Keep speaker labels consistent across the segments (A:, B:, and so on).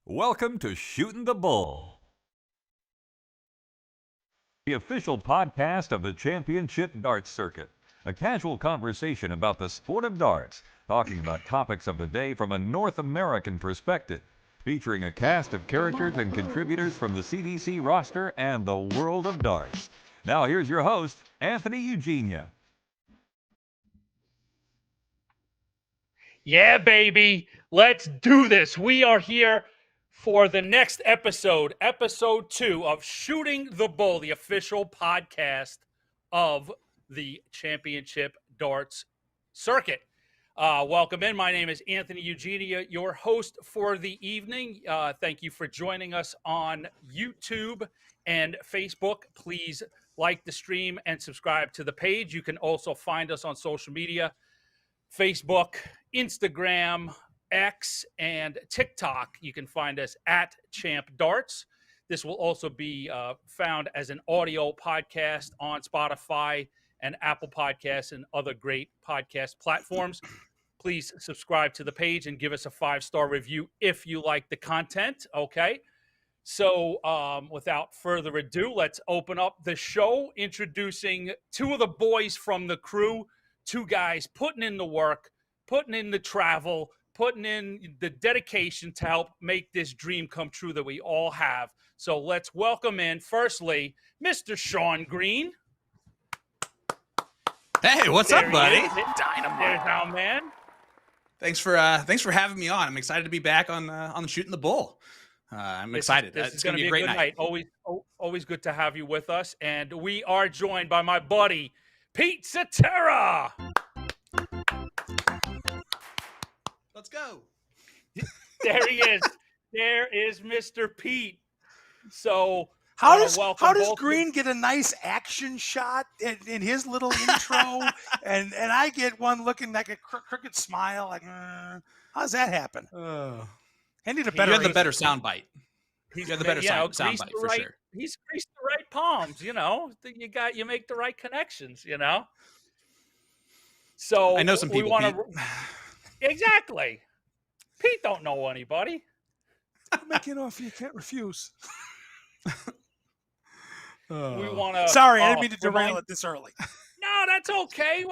A: Welcome to Shootin the Bull, the official podcast of the championship darts circuit. A casual conversation about the sport of darts, talking about topics of the day from a North American perspective, featuring a cast of characters and contributors from the CDC roster and the world of darts. Now here's your host, Anthony Eugenio.
B: Yeah, baby. Let's do this. We are here for the next episode, episode 2 of Shooting the Bull, the official podcast of the championship darts circuit. Welcome in. My name is Anthony Eugenio, your host for the evening. Thank you for joining us on YouTube and Facebook. Please like the stream and subscribe to the page. You can also find us on social media, Facebook, Instagram, X, and TikTok. You can find us at Champ Darts. This will also be found as an audio podcast on Spotify and Apple Podcasts and other great podcast platforms. Please subscribe to the page and give us a 5-star review if you like the content, okay? So without further ado, let's open up the show, introducing two of the boys from the crew, two guys putting in the work, putting in the travel, putting in the dedication to help make this dream come true that we all have. So let's welcome in, firstly, Mr. Sean Green.
C: Hey, what's up, buddy?
B: Dynamite. There's our man.
C: Thanks for having me on. I'm excited to be back on the Shooting the Bull. I'm excited.
B: This is
C: it's going to be a
B: good
C: great night.
B: Always good to have you with us. And we are joined by my buddy, Pete Citera.
C: Let's go.
B: There he is. There is Mr. Pete. So
D: how does Green get a nice action shot in his little intro, and I get one looking like a crooked smile? Like, how does that happen? I need a better.
C: You have the better soundbite. You have the better soundbite for sure.
B: He's greased the right palms. You make the right connections. So
C: I know some people.
B: Exactly. Pete don't know anybody.
D: Make an offer you can't refuse.
B: We want to.
D: Sorry, I didn't mean to derail it this early.
B: No, that's okay.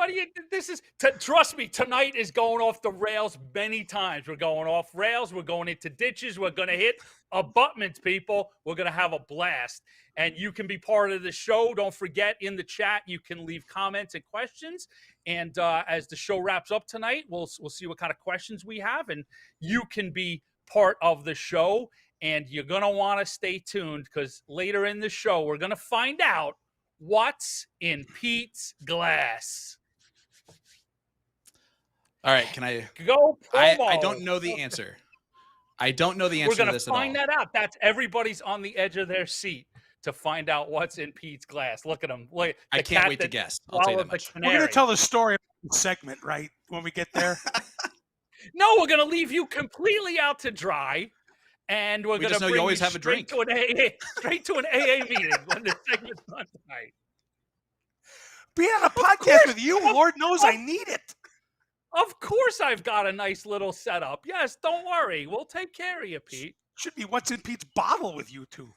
B: Trust me, tonight is going off the rails many times. We're going off rails. We're going into ditches. We're going to hit abutments, people. We're going to have a blast. And you can be part of the show. Don't forget, in the chat, you can leave comments and questions. And as the show wraps up tonight, we'll see what kind of questions we have. And you can be part of the show. And you're going to want to stay tuned, because later in the show, we're going to find out what's in Pete's glass.
C: All right, can I
B: go?
C: I don't know the answer. I don't know the answer to this at all.
B: We're going to find that out. That's everybody's on the edge of their seat to find out what's in Pete's glass. Look at him. Look,
C: I can't wait to guess. I'll tell you that much.
D: We're going to tell the story of the segment, right, when we get there?
B: No, we're going to leave you completely out to dry. And we're going to bring
C: always have a drink.
B: Straight to an AA meeting when the segment's done tonight.
D: Being on a podcast with you, Lord knows I need it.
B: Of course I've got a nice little setup. Yes, don't worry. We'll take care of you, Pete.
D: Should be what's in Pete's bottle with you two.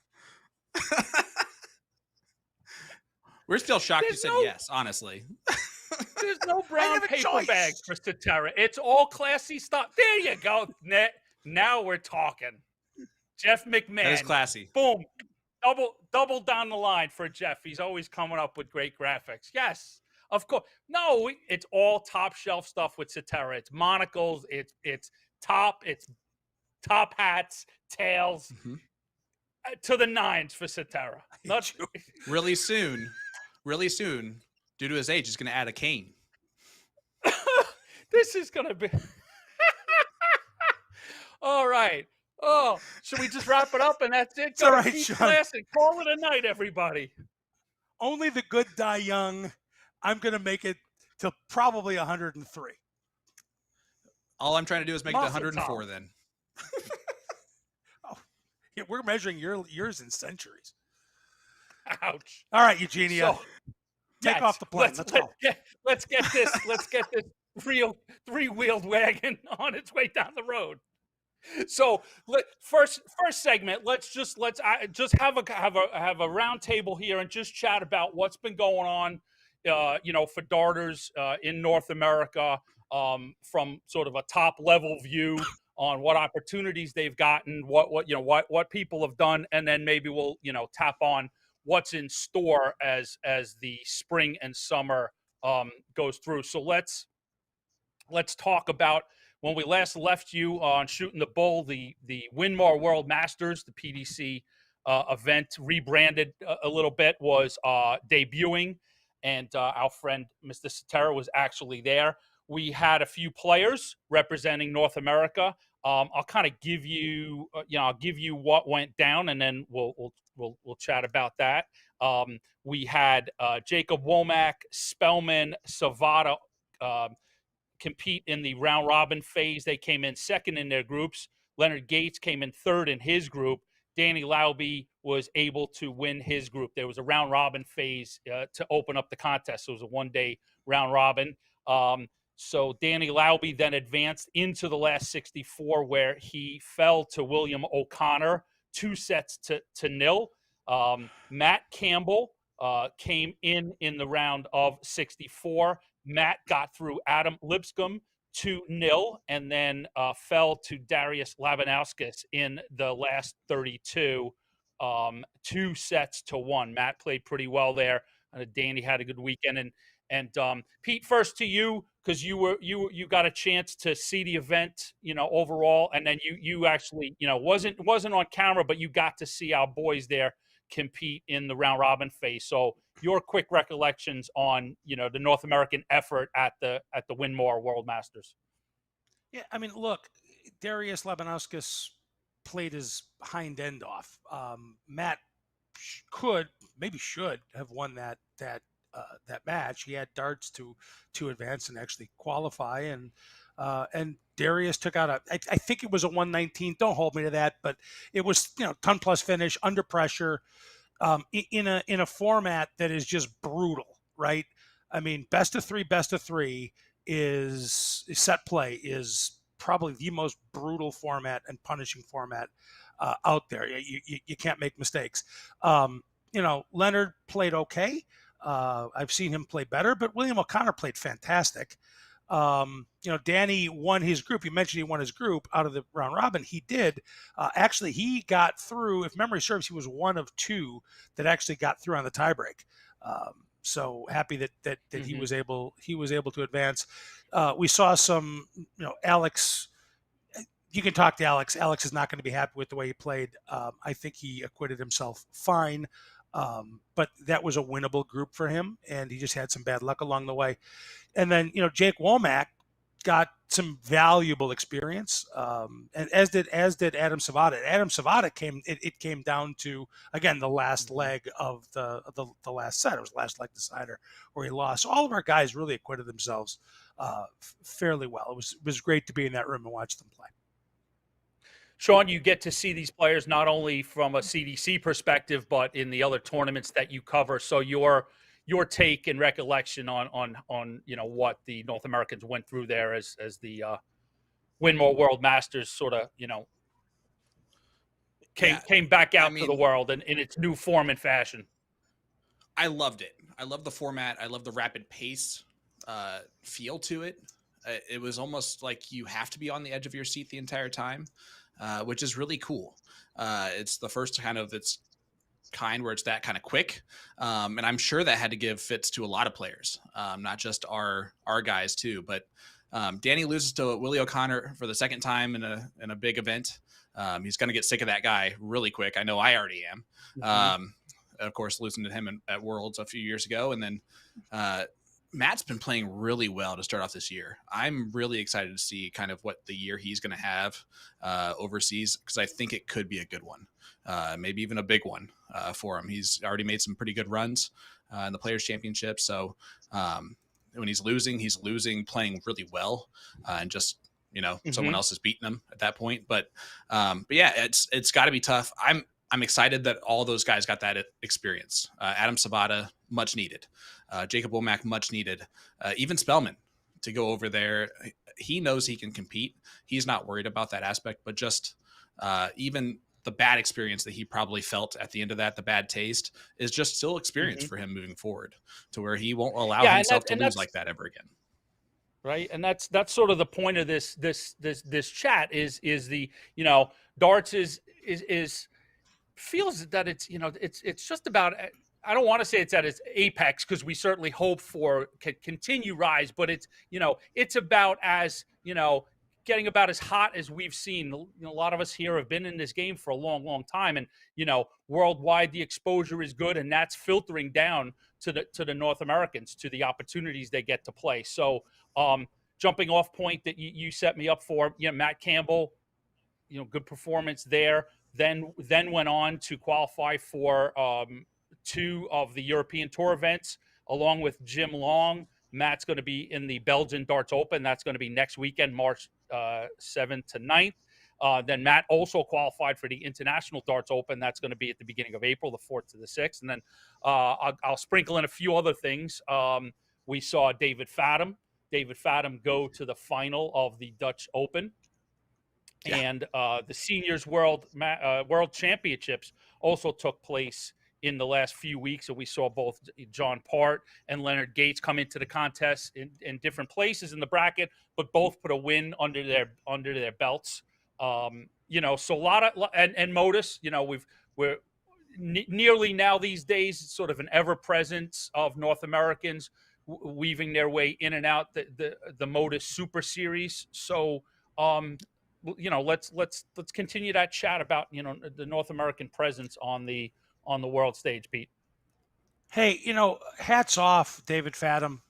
C: We're still shocked you said yes, honestly.
B: There's no brown paper bags for Citera. It's all classy stuff. There you go. Now we're talking. Jeff McMahon.
C: That is classy.
B: Boom. Double down the line for Jeff. He's always coming up with great graphics. Yes, of course. No, it's all top shelf stuff with Citera. It's monocles. It's top hats, tails, to the nines for Citera.
C: Really soon, due to his age, he's going to add a cane.
B: This is going to be. All right. Oh, should we just wrap it up and that's it?
D: It's all right, Sean.
B: Classic. Call it a night, everybody.
D: Only the good die young. I'm going to make it to probably 103.
C: All I'm trying to do is make it 104 then.
D: Oh, yeah, we're measuring years in centuries.
B: Ouch.
D: All right, Eugenio. Take off the plane.
B: Let's get this three-wheeled wagon on its way down the road. So first segment, let's just have a round table here and just chat about what's been going on, for darters in North America, from sort of a top level view on what opportunities they've gotten, what people have done, and then maybe we'll tap on what's in store as the spring and summer goes through. So let's talk about when we last left you on Shootin the Bull, the Winmau World Masters, the PDC event, rebranded a little bit, was debuting, and our friend Mr. Citera was actually there. We had a few players representing North America. I'll kind of give you, I'll give you what went down, and then we'll chat about that. We had Jacob Womack, Spellman, Savada compete in the round robin phase. They came in second in their groups. Leonard Gates came in third in his group. Danny Lauby was able to win his group. There was a round robin phase to open up the contest. So it was a one-day round robin. So Danny Lauby then advanced into the last 64, where he fell to William O'Connor 2-0. Matt Campbell came in the round of 64. Matt got through Adam Lipscomb 2-0, and then fell to Darius Labanauskas in the last 32, 2-1. Matt played pretty well there. Danny had a good weekend, and Pete, first to you, because you got a chance to see the event, overall, and then you actually, wasn't on camera, but you got to see our boys there compete in the round robin phase. So your quick recollections on the North American effort at the Winmau World Masters.
D: Yeah, I mean, look, Darius Labanauskas played his hind end off. Matt maybe should have won that match. He had darts to advance and actually qualify, and Darius took out I think it was a 119. Don't hold me to that, but it was ton plus finish under pressure, in a format that is just brutal, right? I mean, best of three is set play is probably the most brutal format and punishing format out there. You can't make mistakes. Leonard played okay. I've seen him play better, but William O'Connor played fantastic. Danny won his group. You mentioned he won his group out of the round robin. He did. Actually, he got through. If memory serves, he was one of two that actually got through on the tiebreak. So happy that he was able to advance. We saw some, Alex. You can talk to Alex. Alex is not going to be happy with the way he played. I think he acquitted himself fine. But that was a winnable group for him, and he just had some bad luck along the way. And then, Jake Womack got some valuable experience, and as did Adam Savada. Adam Savada came down to, again, the last leg of the last set. It was the last leg decider where he lost. So all of our guys really acquitted themselves fairly well. It was great to be in that room and watch them play.
B: Sean, you get to see these players not only from a CDC perspective, but in the other tournaments that you cover. So your take and recollection on what the North Americans went through there as the Winmau World Masters sort of came back out to the world in its new form and fashion.
C: I loved it. I love the format. I love the rapid pace feel to it. It was almost like you have to be on the edge of your seat the entire time. Which is really cool. It's the first kind of its kind where it's that kind of quick. And I'm sure that had to give fits to a lot of players, not just our guys too. But Danny loses to Willie O'Connor for the second time in a big event. He's going to get sick of that guy really quick. I know I already am. Mm-hmm. Of course, losing to him at Worlds a few years ago. And then Matt's been playing really well to start off this year. I'm really excited to see kind of what the year he's going to have overseas, because I think it could be a good one, maybe even a big one for him. He's already made some pretty good runs in the Players' Championship. So when he's losing playing really well, and just someone else is beating him at that point. But yeah, it's got to be tough. I'm excited that all those guys got that experience. Adam Savada, much needed. Jacob Womack, much needed. Even Spellman to go over there. he knows he can compete. He's not worried about that aspect, but just even the bad experience that he probably felt at the end of that, the bad taste, is just still experience for him moving forward, to where he won't allow himself to lose like that ever again.
B: Right. And that's sort of the point of this chat is the, darts is feels that it's, it's just about, I don't want to say it's at its apex, because we certainly hope for continue rise, but it's, it's about as, getting about as hot as we've seen. A lot of us here have been in this game for a long, long time, and worldwide the exposure is good, and that's filtering down to the North Americans, to the opportunities they get to play. So, jumping off point that you set me up for, Matt Campbell, good performance there. Then went on to qualify for 2 of the European Tour events, along with Jim Long. Matt's going to be in the Belgian Darts Open. That's going to be next weekend, March 7th to 9th. Then Matt also qualified for the International Darts Open. That's going to be at the beginning of April, the 4th to the 6th. And then I'll sprinkle in a few other things. We saw David Fadum go to the final of the Dutch Open. Yeah. And the Seniors World Championships also took place in the last few weeks, and we saw both John Part and Leonard Gates come into the contest in different places in the bracket, but both put a win under their belts. So a lot of and Modus, we're nearly now these days sort of an ever presence of North Americans weaving their way in and out the Modus Super Series. So let's continue that chat about the North American presence on the world stage, Pete.
D: Hey, hats off, David Fadum,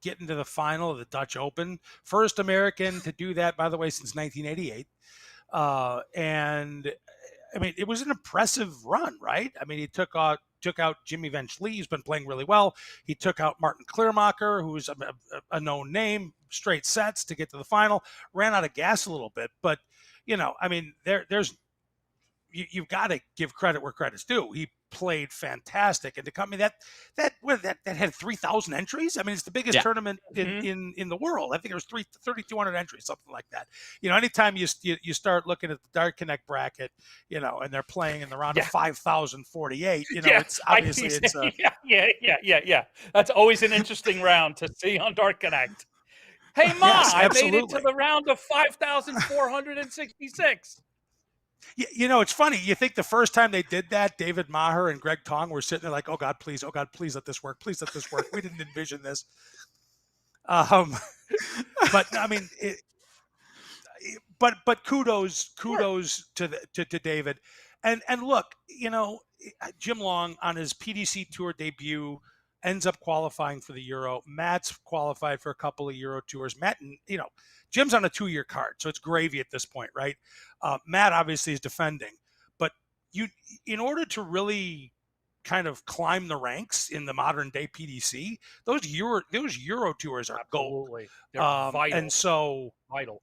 D: getting to the final of the Dutch Open. First American to do that, by the way, since 1988. And I mean, it was an impressive run, right? I mean, he took out Jimmy Van Schlie, who's been playing really well. He took out Martin Kleermacher, who's a known name, straight sets to get to the final. Ran out of gas a little bit, but I mean, there's you've got to give credit where credit's due. He played fantastic, and to come that had 3,000 entries. I mean, it's the biggest tournament in the world. I think it was 3,200 entries, something like that. Anytime you start looking at the Dart Connect bracket, and they're playing in the round of 5,048. It's obviously
B: yeah. That's always an interesting round to see on Dart Connect. Hey, Ma, yes, I made it to the round of 5,466.
D: It's funny. You think the first time they did that, David Maher and Greg Tong were sitting there like, oh God, please let this work. Please let this work. We didn't envision this. But I mean, but kudos to David. And look, Jim Long on his PDC Tour debut ends up qualifying for the Euro. Matt's qualified for a couple of Euro tours. Matt, Jim's on a 2-year card, so it's gravy at this point, right? Matt obviously is defending, but in order to really kind of climb the ranks in the modern day PDC, those Euro tours are gold.
B: They're vital.
D: And so
B: vital.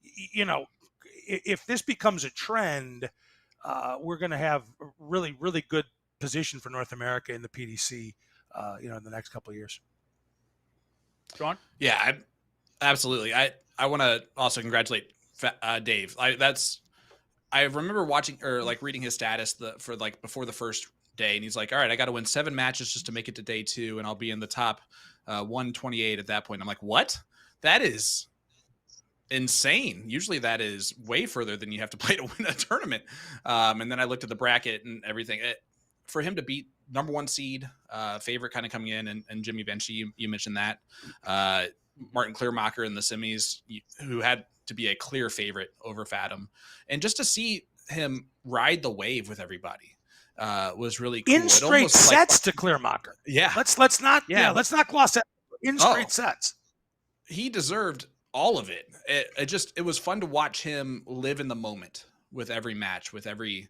D: If this becomes a trend, we're going to have a really, really good position for North America in the PDC, in the next couple of years.
B: John?
C: Yeah, absolutely. I want to also congratulate Dave. I remember watching or reading his status before the first day, and he's like, all right, I got to win 7 matches just to make it to day 2, and I'll be in the top 128 at that point. I'm like, what? That is insane. Usually that is way further than you have to play to win a tournament. And then I looked at the bracket and everything. For him to beat number 1 seed, favorite kind of coming in, and Jimmy Van Schlie, you mentioned that. Martin Kleermacher in the semis, who had to be a clear favorite over Fadum, and just to see him ride the wave with everybody was really cool.
D: In straight sets to Kleermacher.
C: Yeah,
D: let's not gloss that. In straight sets,
C: he deserved all of it. It was fun to watch him live in the moment with every match, with every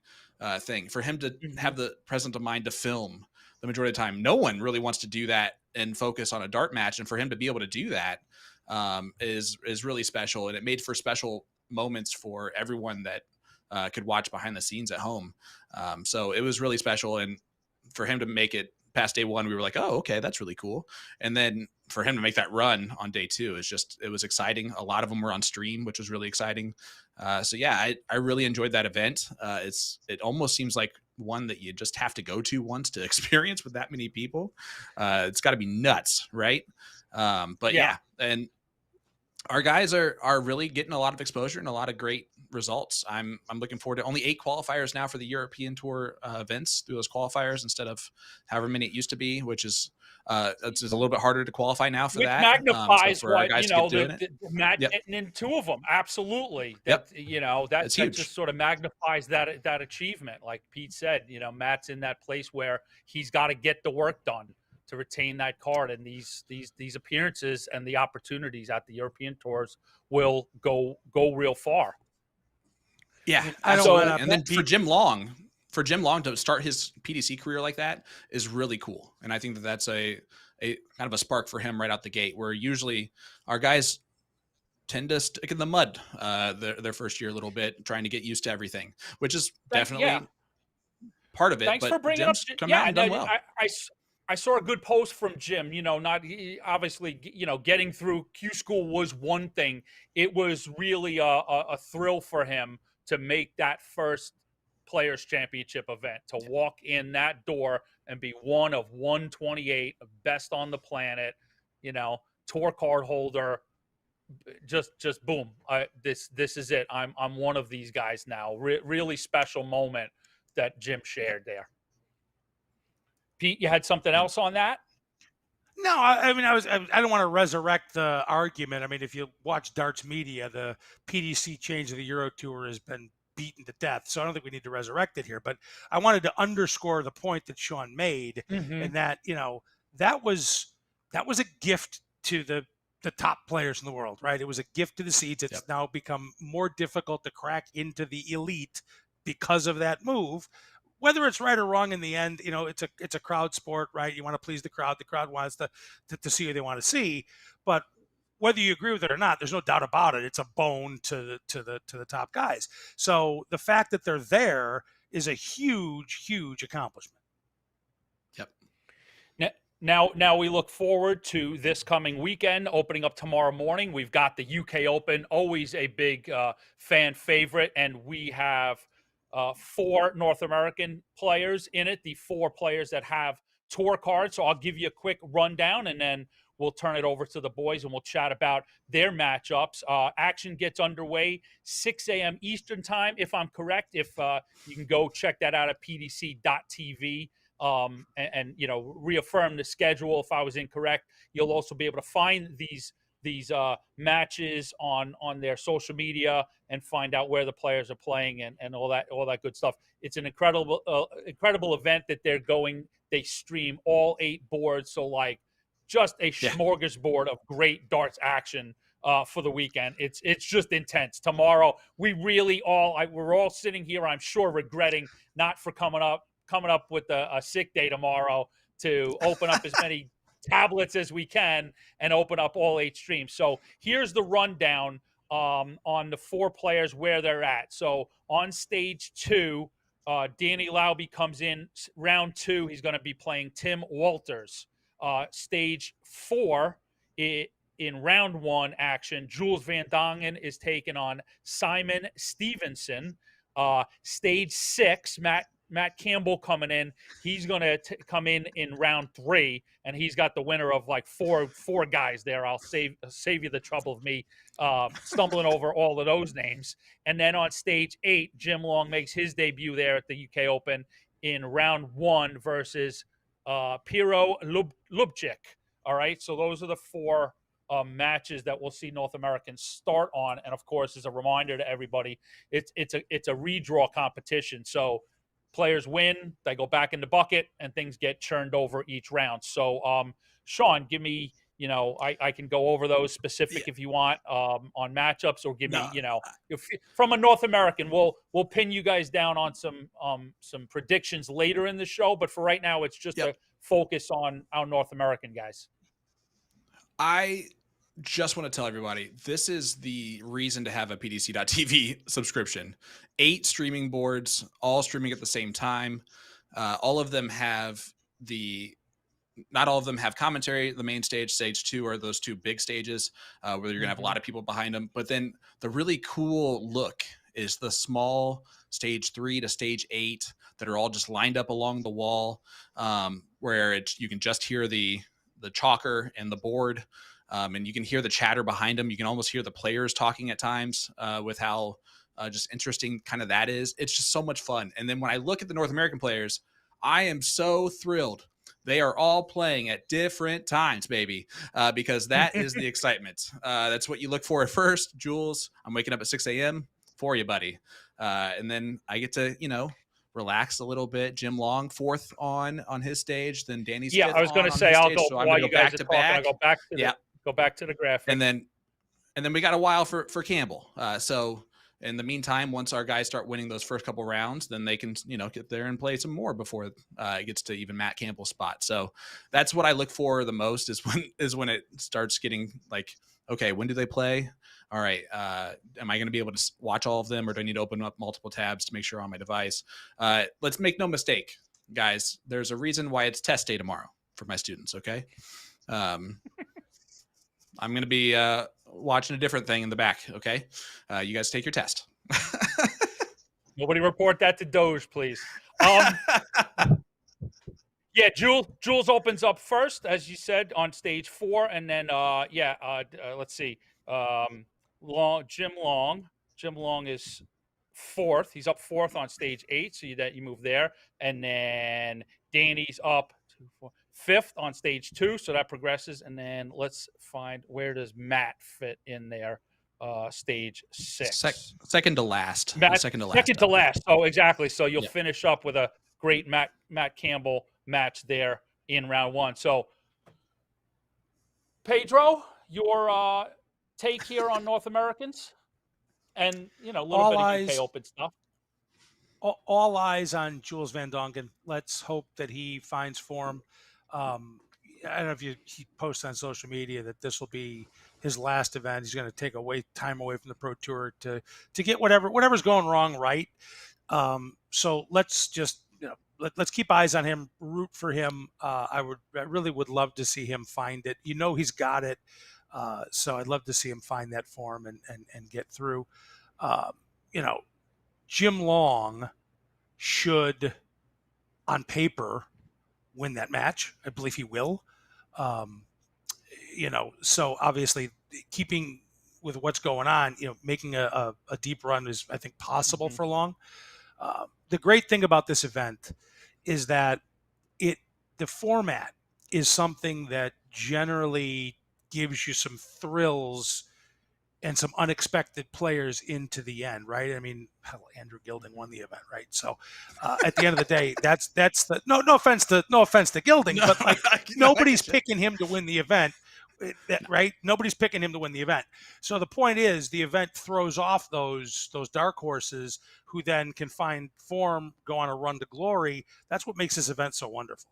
C: thing. For him to have the presence of mind to film the majority of the time. No one really wants to do that and focus on a dart match, and for him to be able to do that is really special, and it made for special moments for everyone that could watch behind the scenes at home. So it was really special, and for him to make it past day one, we were like, oh, okay, that's really cool. And then for him to make that run on day two it was exciting. A lot of them were on stream, which was really exciting. So yeah, I really enjoyed that event. It almost seems like one that you just have to go to once to experience with that many people. It's got to be nuts, right? But yeah, and our guys are really getting a lot of exposure and a lot of great results. I'm looking forward to only 8 qualifiers now for the European Tour events through those qualifiers instead of however many it used to be, which is it's a little bit harder to qualify now for
B: Which
C: that.
B: magnifies
C: so for our
B: what,
C: guys
B: you
C: to
B: know,
C: keep doing
B: the Matt
C: Yep.
B: getting in 2 of them. Absolutely. That, you know, that
C: huge.
B: just sort of magnifies that achievement. Like Pete said, you know, Matt's in that place where he's got to get the work done to retain that card, and these appearances and the opportunities at the European tours will go real far.
C: Yeah,
D: I don't
C: absolutely.
D: wanna
C: And then
D: beat-
C: for Jim Long to start his PDC career like that is really cool. And I think that that's a kind of a spark for him right out the gate, where usually our guys tend to stick in the mud their first year a little bit, trying to get used to everything, which is definitely part of it.
B: Thanks
C: but
B: for bringing
C: Jim's
B: up.
C: come out and done well.
B: I saw a good post from Jim. You know, obviously, you know, getting through Q School was one thing. It was really a thrill for him to make that first Players Championship event, to walk in that door and be one of 128, best on the planet. You know, tour card holder. Just boom. This is it. I'm one of these guys now. Really special moment that Jim shared there. Pete, you had something else on that?
D: No, I mean, I don't want to resurrect the argument. I mean, if you watch darts media, the PDC change of the Euro Tour has been beaten to death. So I don't think we need to resurrect it here. But I wanted to underscore the point that Sean made, and that, you know, that was a gift to the top players in the world, right? It was a gift to the seeds. It's now become more difficult to crack into the elite because of that move. Whether it's right or wrong in the end, you know, it's a crowd sport, right? You want to please the crowd. The crowd wants to see who they want to see. But whether you agree with it or not, there's no doubt about it. It's a bone to the top guys. So the fact that they're there is a huge accomplishment.
B: Yep. Now we look forward to this coming weekend, opening up tomorrow morning. We've got the UK Open, always a big fan favorite, and we have 4 North American players in it, the 4 players that have tour cards. So I'll give you a quick rundown, and then we'll turn it over to the boys and we'll chat about their matchups. Action gets underway 6 a.m. Eastern time, if I'm correct. If you can go check that out at pdc.tv and you know, reaffirm the schedule if I was incorrect. You'll also be able to find these matches on their social media and find out where the players are playing and all that good stuff. It's an incredible event that they stream all 8 boards. So like just a smorgasbord of great darts action for the weekend. It's just intense. Tomorrow we're all sitting here, I'm sure, regretting not for coming up with a sick day tomorrow to open up as many tablets as we can and open up all 8 streams. So here's the rundown on the 4 players where they're at. So on stage 2, Danny Lauby comes in round 2. He's going to be playing Tim Walters. Stage 4 in round 1 action, Jules Van Dongen is taking on Simon Stevenson. Stage 6, Matt Campbell coming in. He's going to come in round 3, and he's got the winner of like four guys there. I'll save you the trouble of me stumbling over all of those names. And then on stage 8, Jim Long makes his debut there at the UK Open in round 1 versus Piro Lubčić. All right, so those are the 4 matches that we'll see North Americans start on. And of course, as a reminder to everybody, it's a redraw competition. So players win, they go back in the bucket, and things get churned over each round. So, Sean, give me, you know, I can go over those specific if you want on matchups, or give me, you know, from a North American. We'll pin you guys down on some predictions later in the show, but for right now, it's just a focus on our North American guys.
C: I just want to tell everybody, this is the reason to have a PDC.TV subscription. 8 streaming boards, all streaming at the same time. All of them have the not all of them have commentary. The main stage 2 are those 2 big stages where you're gonna have a lot of people behind them. But then the really cool look is the small stage 3 to stage 8 that are all just lined up along the wall, where you can just hear the chalker and the board, and you can hear the chatter behind them. You can almost hear the players talking at times with how just interesting kind of that is. It's just so much fun. And then when I look at the North American players, I am so thrilled. They are all playing at different times, baby, because that is the excitement. That's what you look for at first. Jules, I'm waking up at 6 a.m. for you, buddy. And then I get to, relax a little bit. Jim Long, 4th on his stage. Then Danny's 5th
B: I was going to
C: on
B: say,
C: his
B: I'll
C: stage,
B: go
C: so I'm
B: while
C: gonna
B: you guys are talking. I'll go back to the graphic.
C: And then we got a while for Campbell. So in the meantime, once our guys start winning those first couple rounds, then they can, get there and play some more before it gets to even Matt Campbell's spot. So that's what I look for the most is when it starts getting like, okay, when do they play? All right. Am I going to be able to watch all of them, or do I need to open up multiple tabs to make sure on my device? Let's make no mistake, guys. There's a reason why it's test day tomorrow for my students. Okay. I'm going to be watching a different thing in the back. Okay. You guys take your test.
B: Nobody report that to Doge, please. Yeah, Jules opens up first, as you said, on stage 4, and then let's see, Jim Long is 4th. He's up 4th on stage 8, so you move there, and then Danny's up 5th on stage 2, so that progresses, and then let's find where does Matt fit in there. Stage 6,
C: second to last.
B: Second to last. Oh, exactly. So you'll finish up with a great Matt Campbell match there in round 1. So, Pedro, your take here on North Americans, and a little bit of UK Open stuff.
D: All eyes on Jules Van Dongen. Let's hope that he finds form. I don't know if he posts on social media that this will be his last event. He's going to take time away from the Pro Tour to get whatever's going wrong right. So let's just let's keep eyes on him, root for him. I really would love to see him find it. He's got it. So I'd love to see him find that form and get through. Jim Long should, on paper, win that match. I believe he will. So obviously keeping with what's going on, making a deep run is, I think, possible for Long. The great thing about this event is that the format is something that generally gives you some thrills and some unexpected players into the end, right? I mean, Andrew Gilding won the event, right? So at the end of the day, that's the no offense to Gilding, but like nobody's picking him to win the event, right? Nobody's picking him to win the event. So the point is, the event throws off those dark horses who then can find form, go on a run to glory. That's what makes this event so wonderful.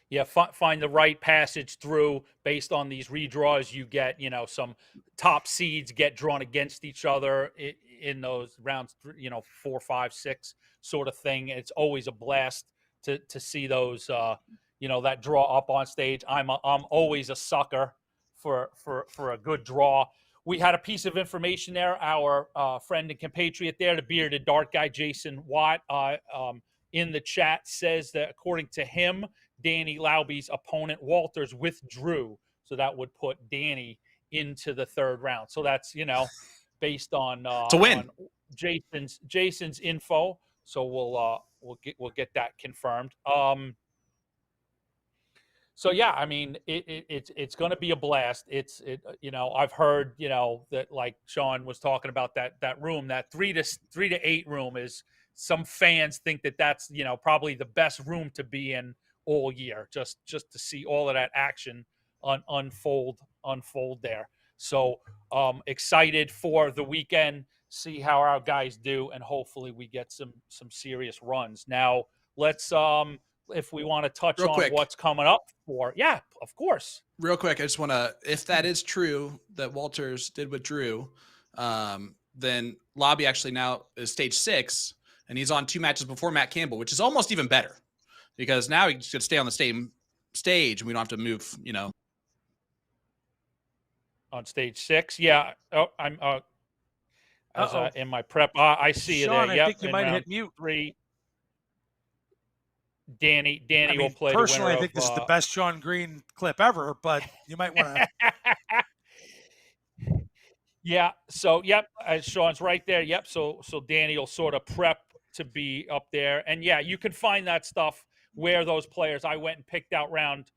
B: Yeah, find the right passage through based on these redraws. You get, some top seeds get drawn against each other in those rounds, 4, 5, 6 sort of thing. It's always a blast to see those, that draw up on stage. I'm always a sucker for a good draw. We had a piece of information there. Our friend and compatriot there, the bearded dart guy, Jason Watt, in the chat says that according to him, Danny Lauby's opponent Walters withdrew, so that would put Danny into the 3rd round. So that's based on
C: to win
B: on Jason's info. So we'll get that confirmed. So yeah, I mean it's going to be a blast. I've heard that, like Sean was talking about, that room, that 3 to 8 room is, some fans think that's probably the best room to be in all year, just to see all of that action unfold there. So excited for the weekend, see how our guys do, and hopefully we get some serious runs. Now let's if we want to touch
C: real
B: on
C: quick,
B: what's coming up for, yeah, of course.
C: Real quick, I just want to, if that is true that Walters did with Drew, then Lobby actually now is stage 6, and he's on 2 matches before Matt Campbell, which is almost even better, because now he could stay on the stage and we don't have to move,
B: On stage 6. Yeah. Oh, I'm in my prep. I see you there.
D: Sean, I
B: Yep.
D: think you
B: In
D: might have
B: round
D: hit mute.
B: 3. Danny
D: I
B: will
D: mean,
B: play the
D: personally,
B: winner
D: I think this is the best Sean Green clip ever, but you might want to.
B: Yeah. So, yep, Sean's right there. Yep. So Danny will sort of prep to be up there, and yeah, you can find that stuff where those players. I went and picked out round,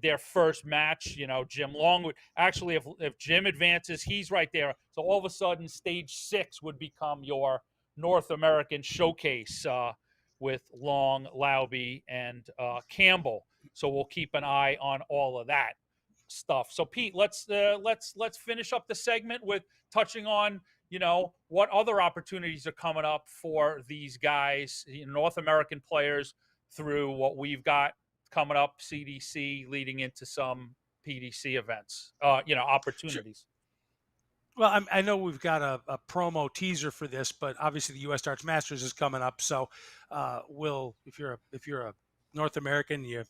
B: their first match. Jim Long would actually, if Jim advances, he's right there. So all of a sudden, stage 6 would become your North American showcase with Long, Lauby, and Campbell. So we'll keep an eye on all of that stuff. So Pete, let's finish up the segment with touching on what other opportunities are coming up for these guys, North American players, through what we've got coming up, CDC leading into some PDC events, opportunities.
D: Well, I know we've got a promo teaser for this, but obviously the U.S. Darts Masters is coming up. So, if you're a North American, you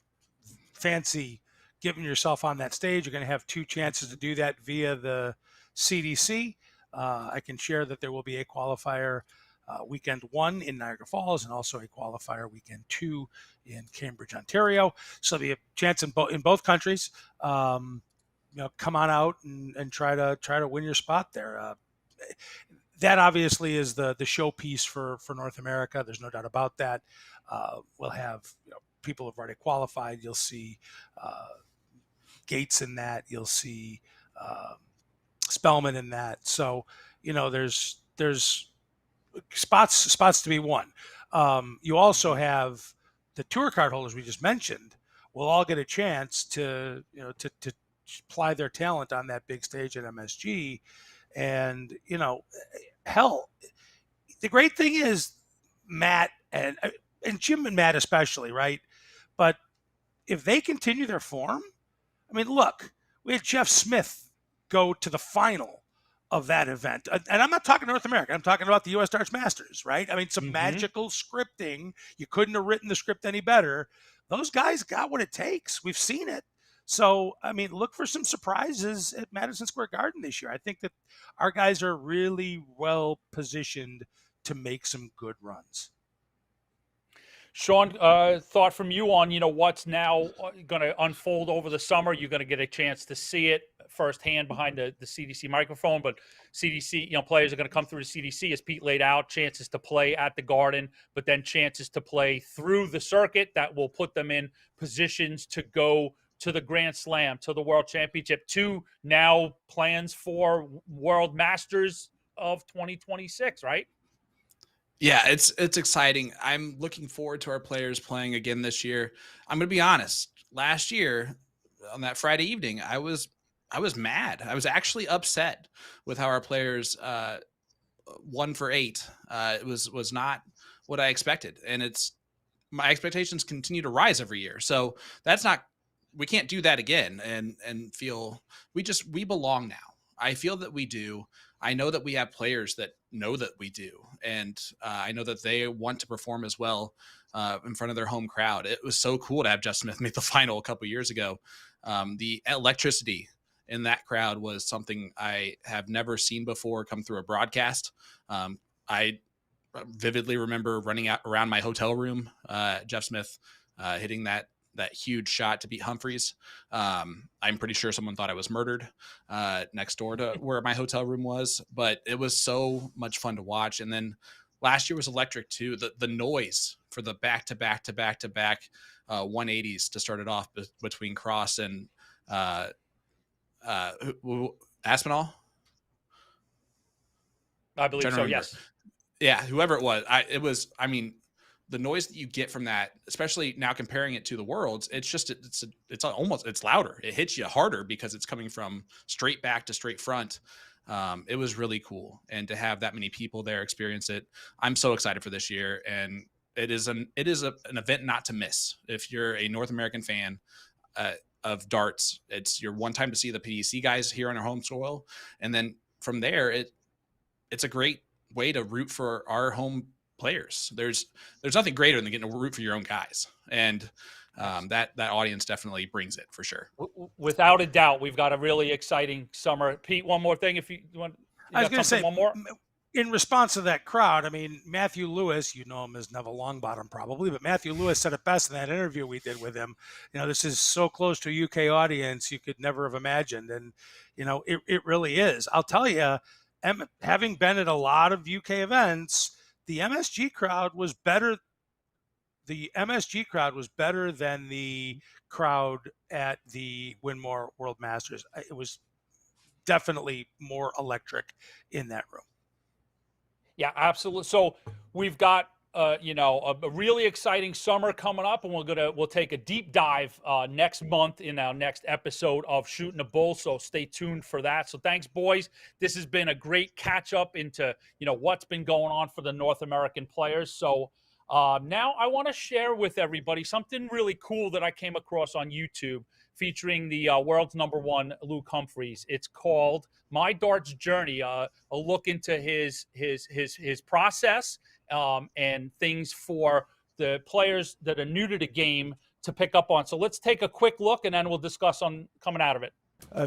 D: fancy giving yourself on that stage, you're going to have 2 chances to do that via the CDC. I can share that there will be a qualifier weekend 1 in Niagara Falls and also a qualifier weekend 2 in Cambridge, Ontario. So there'll be a chance in both countries. Come on out and try to win your spot there. That obviously is the showpiece for North America. There's no doubt about that. We'll have people who've already qualified. You'll see Gates in that. You'll see Spellman in that. So there's spots to be won. You also have the tour card holders we just mentioned will all get a chance to ply their talent on that big stage at MSG. And hell, the great thing is Matt and Jim and Matt especially, right? But if they continue their form, I mean, look, we had Jeff Smith go to the final of that event. And I'm not talking North America. I'm talking about the U.S. Darts Masters, right? I mean, some magical scripting. You couldn't have written the script any better. Those guys got what it takes. We've seen it. So, I mean, look for some surprises at Madison Square Garden this year. I think that our guys are really well positioned to make some good runs.
B: Sean, thought from you on, what's now going to unfold over the summer. You're going to get a chance to see it firsthand behind the CDC microphone, but CDC, players are going to come through the CDC, as Pete laid out, chances to play at the Garden, but then chances to play through the circuit that will put them in positions to go to the Grand Slam, to the World Championship, to now plans for World Masters of 2026, right?
C: Yeah, it's exciting. I'm looking forward to our players playing again this year. I'm going to be honest. Last year on that Friday evening, I was mad. I was actually upset with how our players won for 8. It was not what I expected, and my expectations continue to rise every year. So we can't do that again and feel we belong now. I feel that we do. I know that we have players that know that we do. And I know that they want to perform as well in front of their home crowd. It was so cool to have Jeff Smith make the final a couple years ago. The electricity in that crowd was something I have never seen before come through a broadcast. I vividly remember running out around my hotel room, Jeff Smith hitting that huge shot to beat Humphries. I'm pretty sure someone thought I was murdered next door to where my hotel room was, but it was so much fun to watch. And then last year was electric too. The noise for the back-to-back 180s to start it off between Cross and Aspinall.
B: I believe so, yes.
C: Yeah, whoever it was. The noise that you get from that, especially now comparing it to the Worlds, it's louder. It hits you harder because it's coming from straight back to straight front. It was really cool. And to have that many people there experience it, I'm so excited for this year. And it is an event not to miss. If you're a North American fan of darts, it's your one time to see the PDC guys here on our home soil. And then from there, it's a great way to root for our home players. There's nothing greater than getting to root for your own guys. And that audience definitely brings it for sure.
B: Without a doubt, we've got a really exciting summer. Pete, one more thing, if you want.
D: I was going to say
B: one more.
D: In response to that crowd, I mean, Matthew Lewis, you know him as Neville Longbottom probably, but Matthew Lewis said it best in that interview we did with him. You know, this is so close to a UK audience you could never have imagined. And, you know, it really is. I'll tell you, having been at a lot of UK events, the MSG crowd was better. The MSG crowd was better than the crowd at the Winmau World Masters. It was definitely more electric in that room.
B: Yeah, absolutely. So we've got you know, a really exciting summer coming up, and we'll take a deep dive next month in our next episode of Shootin the Bull. So stay tuned for that. So thanks, boys. This has been a great catch up into, you know, what's been going on for the North American players. So now I want to share with everybody something really cool that I came across on YouTube, featuring the world's #1 Luke Humphries. It's called My Darts Journey, a look into his process and things for the players that are new to the game to pick up on. So let's take a quick look, and then we'll discuss on coming out of it.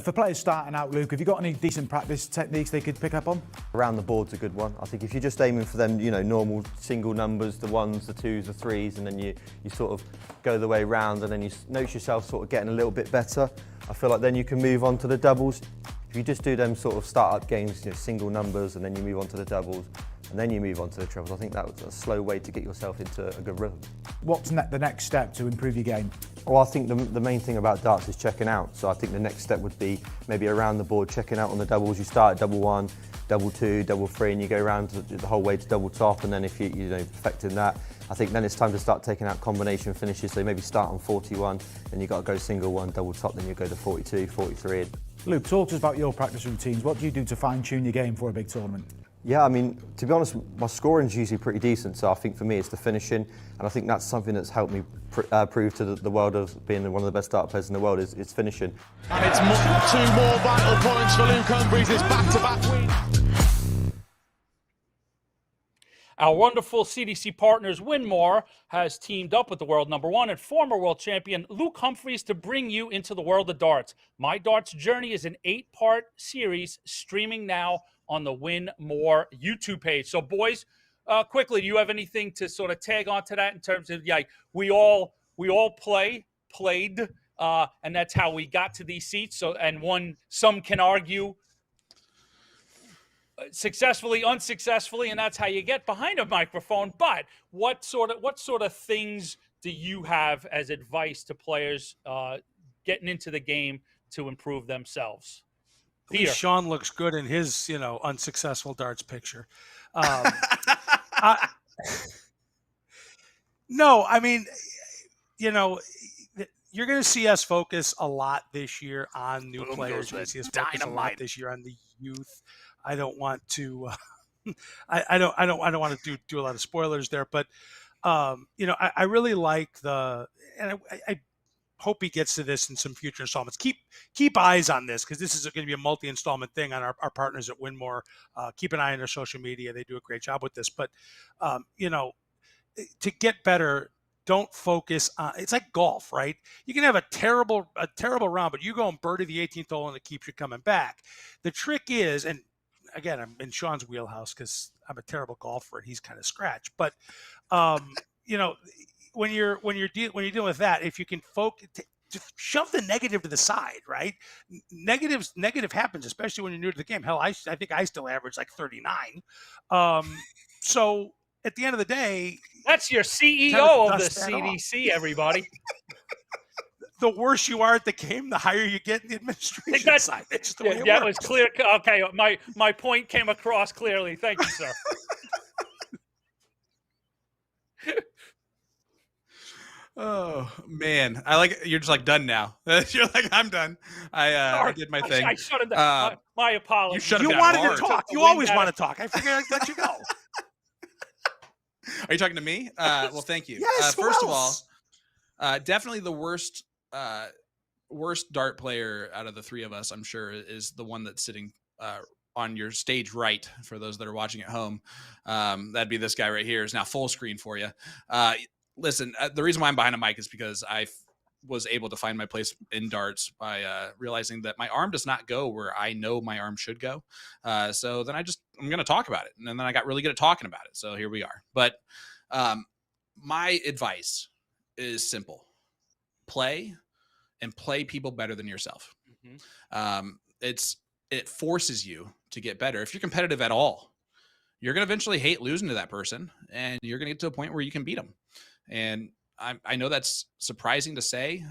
E: For players starting out, Luke, have you got any decent practice techniques they could pick up on?
F: Around the board's a good one. I think if you're just aiming for them, you know, normal single numbers, the ones, the twos, the threes, and then you sort of go the way round, and then you notice yourself sort of getting a little bit better, I feel like then you can move on to the doubles. If you just do them sort of start-up games, you know, single numbers, and then you move on to the doubles, and then you move on to the trebles, I think that was a slow way to get yourself into a good rhythm.
E: What's the next step to improve your game?
F: Well, I think the main thing about darts is checking out. So I think the next step would be maybe around the board, checking out on the doubles. You start at double one, double two, double three, and you go around the whole way to double top. And then if you know, perfecting that, I think then it's time to start taking out combination finishes. So maybe start on 41, then you've got to go single one, double top, then you go to 42, 43.
E: Luke, talk to us about your practice routines. What do you do to fine-tune your game for a big tournament?
F: Yeah, I mean, to be honest, my scoring's usually pretty decent, so I think for me it's the finishing, and I think that's something that's helped me prove to the world of being one of the best dart players in the world is finishing.
G: And it's 2 more vital points for Luke Humphries. It's back-to-back win.
B: Our wonderful CDC partners, Winmau, has teamed up with the world #1 and former world champion Luke Humphries to bring you into the world of darts. My Darts Journey is an 8-part series streaming now on the Winmau YouTube page. So, boys, quickly, do you have anything to sort of tag on to that in terms of, yeah, we all played, and that's how we got to these seats. So, and some can argue successfully, unsuccessfully, and that's how you get behind a microphone. But what sort of things do you have as advice to players getting into the game to improve themselves?
D: Peter. Sean looks good in his, you know, unsuccessful darts picture. No, I mean, you know, you're going to see us focus a lot this year on new players. You're going to see us focus a lot this year on the youth. I don't want to, I don't want to do a lot of spoilers there, but you know, I really like and I hope he gets to this in some future installments. Keep eyes on this, because this is going to be a multi-installment thing on our partners at Winmau. Keep an eye on their social media. They do a great job with this. But, you know, to get better, don't focus on – it's like golf, right? You can have a terrible round, but you go and birdie the 18th hole and it keeps you coming back. The trick is – and, again, I'm in Sean's wheelhouse because I'm a terrible golfer and he's kind of scratch. But, you know – when you're dealing with that, if you can focus, just shove the negative to the side, right? Negative happens, especially when you're new to the game. Hell, I think I still average like 39. So at the end of the day,
B: that's your CEO of the CDC, everybody.
D: The worse you are at the game, the higher you get in the administration side. That's just the way it works.
B: Was clear. Okay, my point came across clearly. Thank you, sir.
C: Oh man, you're just like done now. You're like, I'm done. I did my thing.
B: I shut it down. My apologies.
C: You
D: wanted to talk. You always want to talk. I figured I'd let you go.
C: Are you talking to me? Well, thank you.
D: Yes.
C: First of all, definitely the worst dart player out of the three of us, I'm sure, is the one that's sitting on your stage right. For those that are watching at home, that'd be this guy right here. Is now full screen for you. listen, the reason why I'm behind a mic is because I was able to find my place in darts by realizing that my arm does not go where I know my arm should go. So then I'm going to talk about it. And then I got really good at talking about it. So here we are. But my advice is simple. Play people better than yourself. It forces you to get better. If you're competitive at all, you're going to eventually hate losing to that person, and you're going to get to a point where you can beat them. And I know that's surprising to say,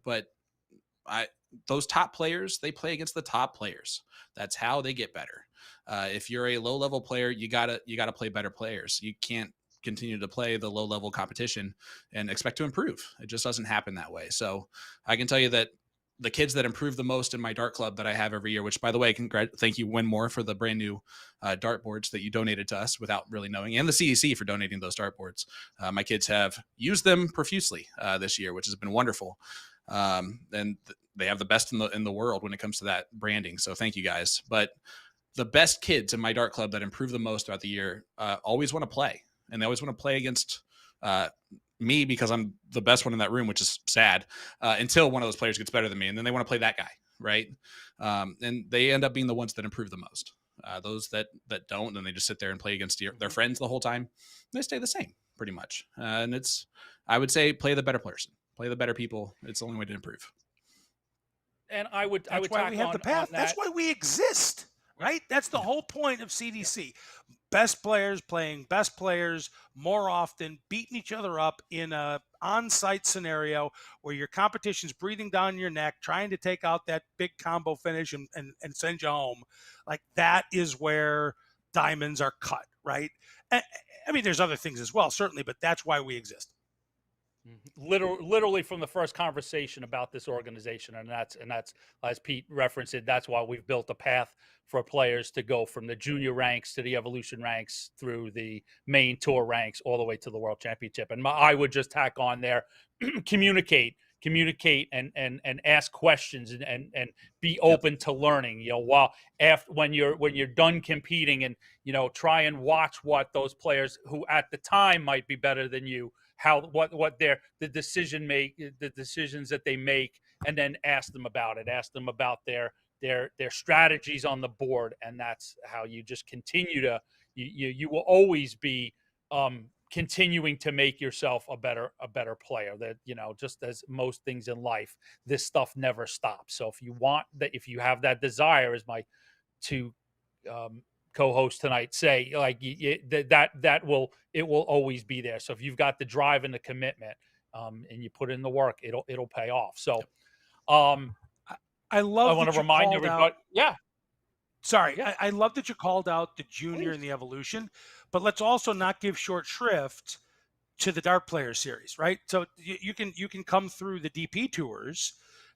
C: but those top players, they play against the top players. That's how they get better. If you're a low level player, you gotta play better players. You can't continue to play the low level competition and expect to improve. It just doesn't happen that way. So I can tell you that the kids that improve the most in my dart club that I have every year, which by the way, thank you Winmau for the brand new dart boards that you donated to us without really knowing, and the CDC for donating those dart boards. My kids have used them profusely this year, which has been wonderful. And they have the best in the world when it comes to that branding. So thank you guys. But the best kids in my dart club that improve the most throughout the year always want to play, and they always want to play against me because I'm the best one in that room, which is sad, until one of those players gets better than me. And then they want to play that guy. Right. And they end up being the ones that improve the most. Those that don't, then they just sit there and play against their friends the whole time. They stay the same pretty much. And I would say play the better players, play the better people. It's the only way to improve.
B: And I would
D: That's why we have the path.
B: That.
D: That's why we exist, right? That's the whole point of CDC. Best players playing best players more often, beating each other up in a on-site scenario where your competition's breathing down your neck, trying to take out that big combo finish and send you home. Like, that is where diamonds are cut, right? I mean, there's other things as well, certainly, but that's why we exist.
B: Literally from the first conversation about this organization, and that's as Pete referenced it, that's why we've built a path for players to go from the junior ranks to the evolution ranks through the main tour ranks all the way to the world championship. And I would just tack on there, communicate and ask questions and be open to learning, when you're done competing, and try and watch what those players who at the time might be better than you, what the decisions that they make, and then ask them about their strategies on the board. And that's how you just continue to you will always be continuing to make yourself a better player. That just as most things in life, this stuff never stops. So if you have that desire, as my two co-host tonight say, like, it will always be there. So if you've got the drive and the commitment, and you put in the work, it'll pay off. So
D: I want
B: to remind everybody.
D: Sorry, yeah. I love that you called out the junior and the evolution, but let's also not give short shrift to the Dart Player Series, right? So you can come through the DP tours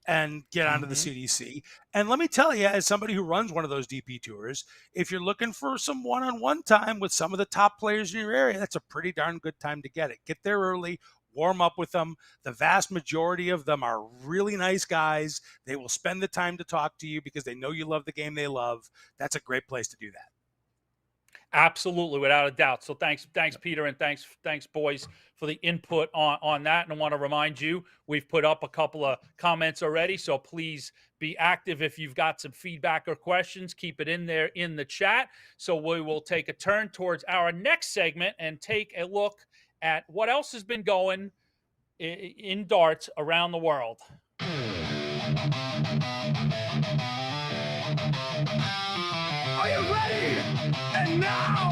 D: and get onto the CDC. And let me tell you, as somebody who runs one of those DP tours, if you're looking for some one-on-one time with some of the top players in your area, that's a pretty darn good time to get it. Get there early, warm up with them. The vast majority of them are really nice guys. They will spend the time to talk to you because they know you love the game they love. That's a great place to do that.
B: Absolutely, without a doubt. So thanks, Peter, and thanks, boys, for the input on that. And I want to remind you, we've put up a couple of comments already, so please be active if you've got some feedback or questions. Keep it in there in the chat. So we will take a turn towards our next segment and take a look at what else has been going in darts around the world.
H: Are you ready? And now,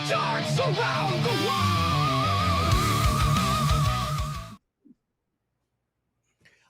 H: darts around the world!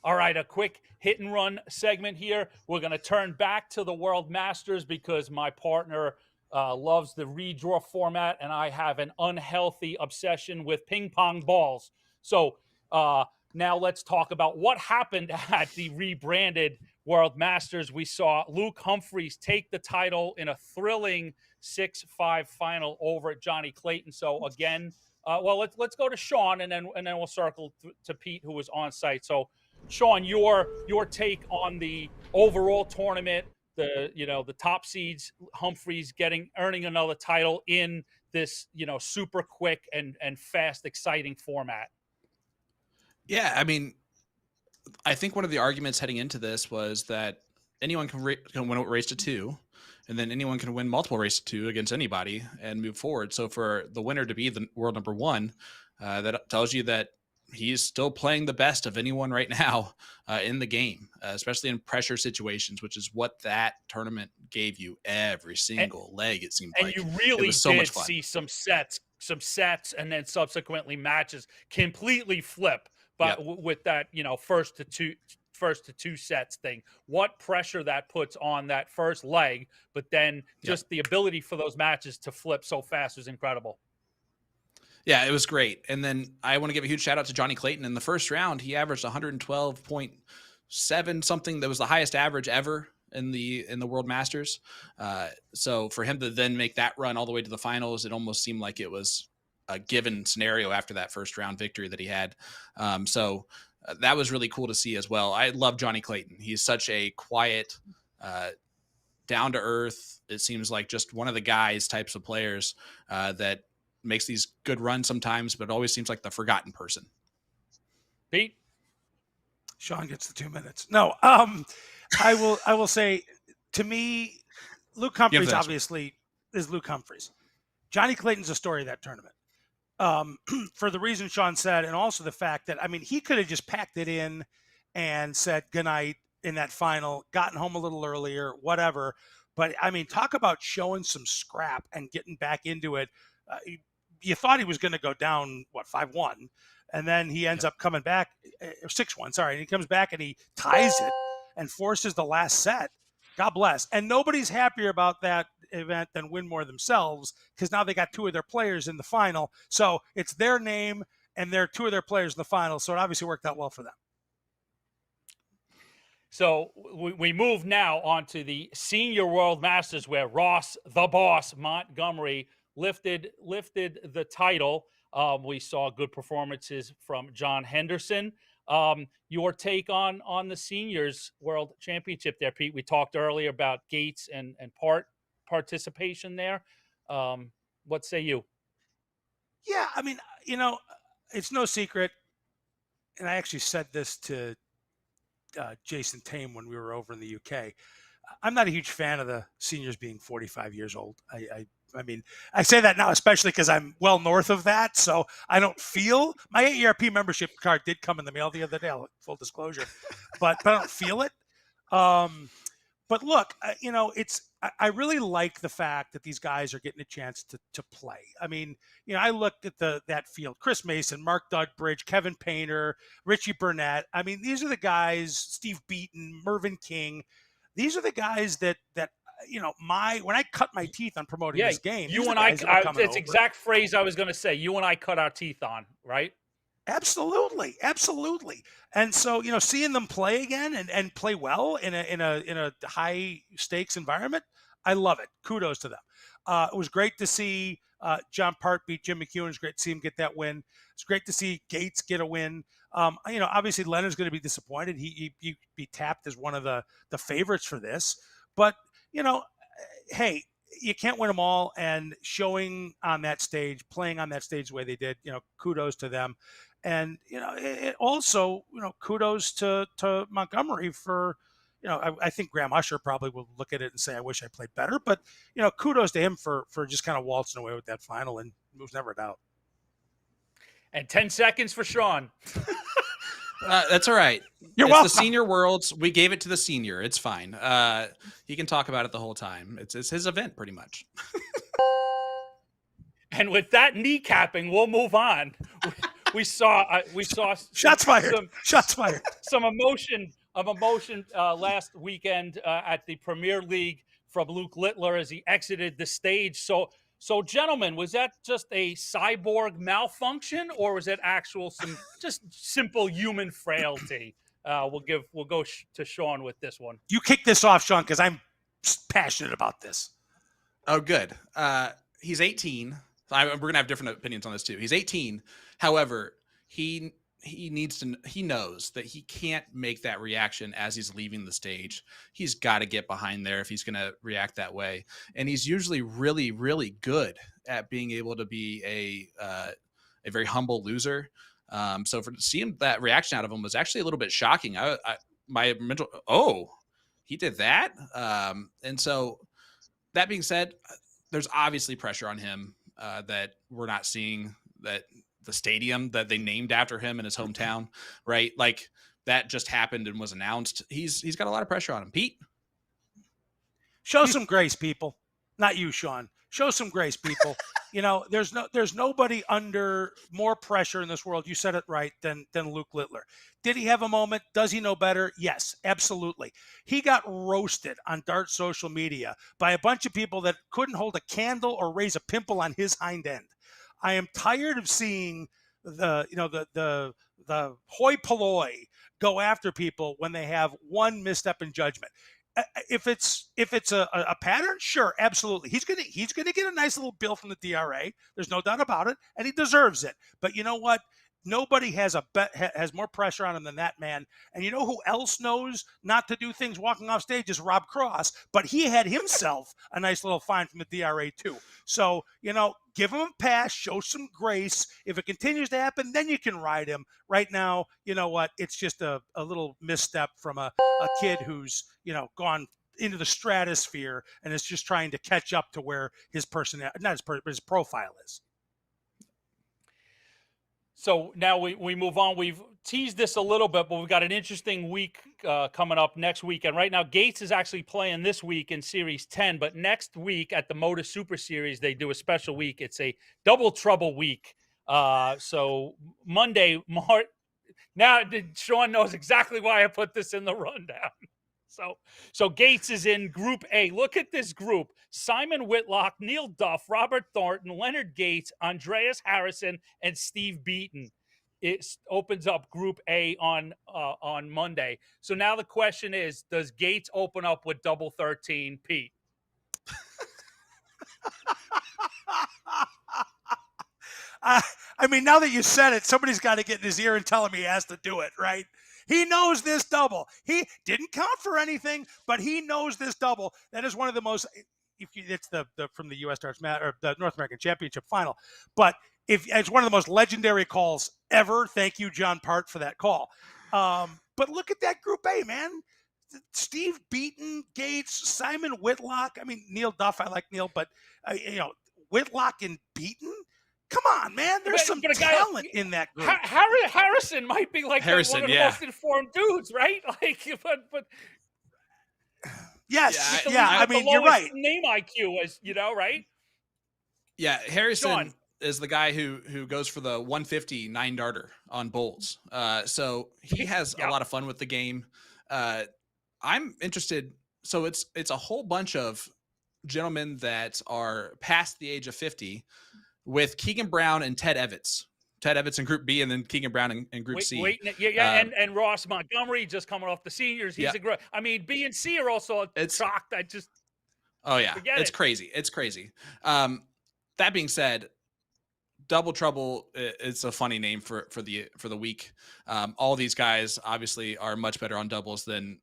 B: All right, a quick hit and run segment here. We're going to turn back to the World Masters because my partner loves the redraw format, and I have an unhealthy obsession with ping pong balls. So now let's talk about what happened at the rebranded World Masters. We saw Luke Humphries take the title in a thrilling 6-5 final over Johnny Clayton. So again, let's go to Sean, and then we'll circle to Pete, who was on site. So Sean, your take on the overall tournament, the top seeds, Humphries earning another title in this super quick and fast, exciting format.
C: Yeah, I mean, I think one of the arguments heading into this was that anyone can win a race to 2, and then anyone can win multiple races to 2 against anybody and move forward. So for the winner to be the world number 1, that tells you that he's still playing the best of anyone right now in the game, especially in pressure situations, which is what that tournament gave you every single leg. It seemed like,
B: and you really
C: so
B: did
C: much fun.
B: see some sets, and then subsequently matches completely flip. But with that, first to two sets thing, what pressure that puts on that first leg, but then just the ability for those matches to flip so fast was incredible.
C: Yeah, it was great. And then I want to give a huge shout out to Johnny Clayton. In the first round, he averaged 112.7 something. That was the highest average ever in the World Masters. So for him to then make that run all the way to the finals, it almost seemed like it was a given scenario after that first round victory that he had. So that was really cool to see as well. I love Johnny Clayton. He's such a quiet, down to earth. It seems like just one of the guys types of players that makes these good runs sometimes, but always seems like the forgotten person.
B: Pete?
D: Sean gets the 2 minutes. No, I will say, to me, Luke Humphries obviously is Luke Humphries. Johnny Clayton's a story of that tournament. For the reason Sean said, and also the fact that, I mean, he could have just packed it in and said goodnight in that final, gotten home a little earlier, whatever. But, I mean, talk about showing some scrap and getting back into it. You thought he was going to go down, 5-1, and then he ends up coming back, 6-1, sorry, and he comes back and he ties it and forces the last set. God bless. And nobody's happier about that event than Winmau themselves, because now they got 2 of their players in the final. So it's their name and they're 2 of their players in the final. So it obviously worked out well for them.
B: So we move now on to the Senior World Masters, where Ross, the boss, Montgomery, lifted the title. We saw good performances from John Henderson. Your take on the Seniors World Championship there, Pete? We talked earlier about Gates and participation there. What say you?
D: Yeah, I mean, it's no secret, and I actually said this to Jason Tame when we were over in the UK. I'm not a huge fan of the seniors being 45 years old. I mean, I say that now, especially because I'm well north of that. So I don't feel my AARP membership card did come in the mail the other day, full disclosure, but I don't feel it. But look, I really like the fact that these guys are getting a chance to play. I mean, I looked at that field: Chris Mason, Mark Dudbridge, Kevin Painter, Richie Burnett. I mean, these are the guys, Steve Beaton, Mervyn King. These are the guys that when I cut my teeth on promoting this game,
B: you and I it's exact phrase I was going to say. You and I cut our teeth on, right?
D: Absolutely. And so, seeing them play again and play well in a high stakes environment, I love it. Kudos to them. It was great to see John Part beat Jim McEwen. It was great to see him get that win. It's great to see Gates get a win. Obviously Leonard's going to be disappointed. He'd be tapped as one of the favorites for this, but hey, you can't win them all, and showing on that stage, playing on that stage the way they did, kudos to them. And, it also, kudos to Montgomery for, I think Graham Usher probably will look at it and say, I wish I played better, but, kudos to him for just kind of waltzing away with that final, and it was never a doubt.
B: And 10 seconds for Sean.
C: That's all right.
D: It's welcome.
C: The Senior Worlds. We gave it to the senior. It's fine. He can talk about it the whole time. It's his event, pretty much.
B: And with that kneecapping, we'll move on. We saw
D: shots fired.
B: Some emotion last weekend at the Premier League from Luke Littler as he exited the stage. So, gentlemen, was that just a cyborg malfunction, or was it some just simple human frailty? We'll go to Sean with this one.
D: You kick this off, Sean, because I'm passionate about this.
C: Oh, good. He's 18. We're gonna have different opinions on this too. He's 18. However, he he knows that he can't make that reaction as he's leaving the stage. He's got to get behind there if he's going to react that way. And he's usually really, really good at being able to be a very humble loser. So for seeing that reaction out of him was actually a little bit shocking. My mental, he did that. And so that being said, there's obviously pressure on him that we're not seeing, that the stadium that they named after him in his hometown, right? Like that just happened and was announced. He's got a lot of pressure on him. Pete,
D: show some grace, people. Not you, Sean. Show some grace, people. There's nobody under more pressure in this world. You said it right, than Luke Littler. Did he have a moment? Does he know better? Yes, absolutely. He got roasted on Dart social media by a bunch of people that couldn't hold a candle or raise a pimple on his hind end. I am tired of seeing the hoi polloi go after people when they have one misstep in judgment. If it's a pattern, sure, absolutely. He's gonna get a nice little bill from the DRA. There's no doubt about it, and he deserves it. But you know what? Nobody has more pressure on him than that man. And you know who else knows not to do things walking off stage is Rob Cross. But he had himself a nice little fine from the DRA too. So give him a pass, show some grace. If it continues to happen, then you can ride him. Right now, you know what? It's just a little misstep from a kid who's gone into the stratosphere and is just trying to catch up to where his his profile is.
B: So now we move on. We've teased this a little bit, but we've got an interesting week coming up next week. And right now, Gates is actually playing this week in Series 10. But next week at the Modus Super Series, they do a special week. It's a double trouble week. So Monday, now Sean knows exactly why I put this in the rundown. So Gates is in Group A. Look at this group. Simon Whitlock, Neil Duff, Robert Thornton, Leonard Gates, Andreas Harrison, and Steve Beaton. It opens up Group A on Monday. So now the question is, does Gates open up with double 13, Pete?
D: I mean, now that you said it, somebody's got to get in his ear and tell him he has to do it, right? He knows this double. He didn't count for anything, but he knows this double. That is one of the most. It's the from the U.S. Darts or the North American Championship final, but it's one of the most legendary calls ever. Thank you, John Part, for that call. But look at that Group A, man. Steve Beaton, Gates, Simon Whitlock. I mean, Neil Duff. I like Neil, but Whitlock and Beaton. Come on, man. There's some talent in that group.
B: Harrison might be like one of the most informed dudes, right? Like, but
D: yes, I mean, you're right.
B: Name IQ is, right?
C: Yeah, Harrison is the guy who goes for the 150 9-darter on bowls. So he has a lot of fun with the game. I'm interested. So it's a whole bunch of gentlemen that are past the age of 50. With Keegan Brown and Ted Evans in Group B, and then Keegan Brown in Group C.
B: And Ross Montgomery just coming off the seniors. He's a great. I mean, B and C are also shocked. It's crazy.
C: It's crazy. That being said, Double Trouble. It's a funny name for the week. All these guys obviously are much better on doubles than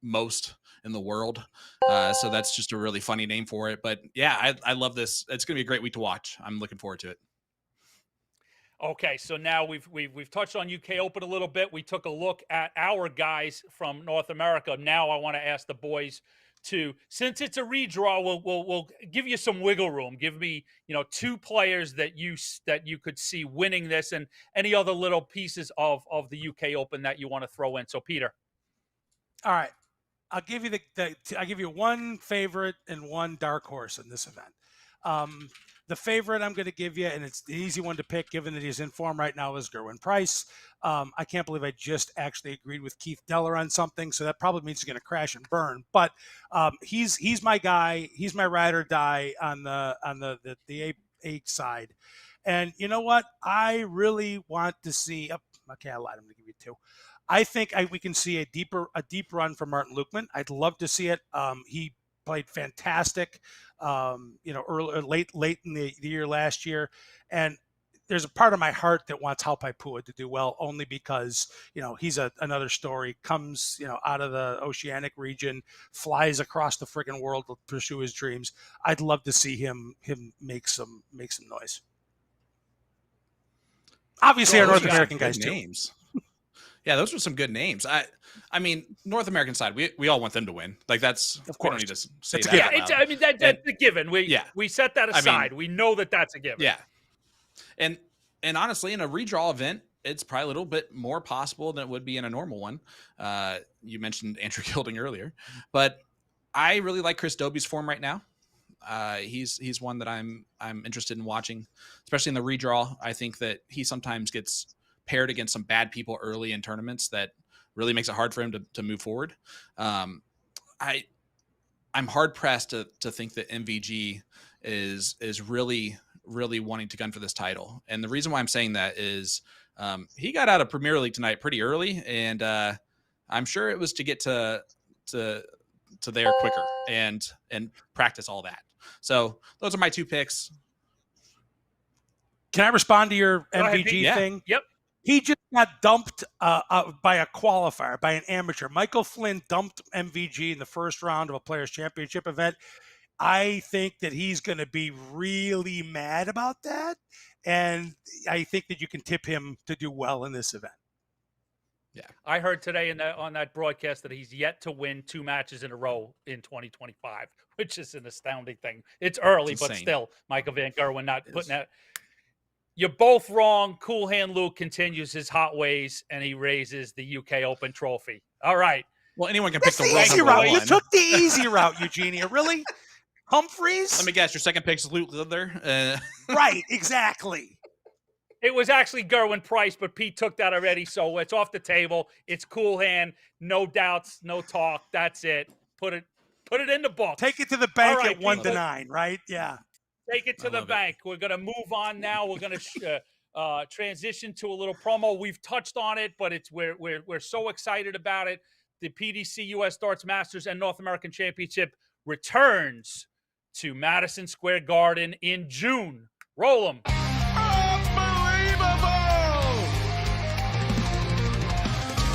C: most in the world. So that's just a really funny name for it. But yeah, I love this. It's going to be a great week to watch. I'm looking forward to it.
B: Okay, so now we've touched on UK Open a little bit. We took a look at our guys from North America. Now I want to ask the boys to, since it's a redraw, we'll give you some wiggle room. Give me, two players that you could see winning this, and any other little pieces of the UK Open that you want to throw in. So Peter.
D: All right. I'll give you I'll give you one favorite and one dark horse in this event. The favorite I'm going to give you, and it's the easy one to pick given that he's in form right now, is Gerwyn Price. I can't believe I just actually agreed with Keith Deller on something, so that probably means he's going to crash and burn. But he's my guy. He's my ride or die on the A side. And you know what? I really want to see. Okay, I lied. I'm going to give you two. I think we can see a deep run from Martin Lukeman. I'd love to see it. He played fantastic, early, late in the year last year, and there's a part of my heart that wants Halpaipua to do well, only because, he's another story, comes, out of the oceanic region, flies across the friggin' world to pursue his dreams. I'd love to see him make some noise. Obviously, our North American guys too.
C: Names. Yeah, those were some good names. I mean, North American side, we all want them to win. Like, that's,
D: of course,
C: we don't need to say
D: that's
C: that.
B: Yeah, that's a given. We set that aside. We know that that's a given.
C: Yeah, and honestly, in a redraw event, it's probably a little bit more possible than it would be in a normal one. You mentioned Andrew Gilding earlier, but I really like Chris Dobie's form right now. He's one that I'm interested in watching, especially in the redraw. I think that he sometimes gets paired against some bad people early in tournaments that really makes it hard for him to move forward. I'm hard pressed to think that MVG is really wanting to gun for this title. And the reason why I'm saying that is he got out of Premier League tonight pretty early, and I'm sure it was to get to there quicker and practice all that. So those are my two picks.
D: Can I respond to your MVG thing?
B: Yep.
D: He just got dumped by a qualifier, by an amateur. Michael Flynn dumped MVG in the first round of a Players' Championship event. I think that he's going to be really mad about that, and I think that you can tip him to do well in this event.
B: Yeah, I heard today on that broadcast that he's yet to win 2 matches in a row in 2025, which is an astounding thing. It's early, but still, Michael Van Gerwen not putting that. You're both wrong. Cool Hand Luke continues his hot ways, and he raises the UK Open trophy. All right.
C: Well, anyone can pick the
D: easy route. You took the easy route, Eugenio. Really? Humphries?
C: Let me guess. Your second pick's Luke Lither.
D: Right. Exactly.
B: It was actually Gerwin Price, but Pete took that already, so it's off the table. It's Cool Hand. No doubts, no talk. That's it. Put it in the book.
D: Take it to the bank at 1-9, right? Yeah.
B: Take it to the bank. We're going to move on now. We're going to transition to a little promo. We've touched on it, but we're so excited about it. The PDC U.S. Darts Masters and North American Championship returns to Madison Square Garden in June. Roll them.
G: Unbelievable!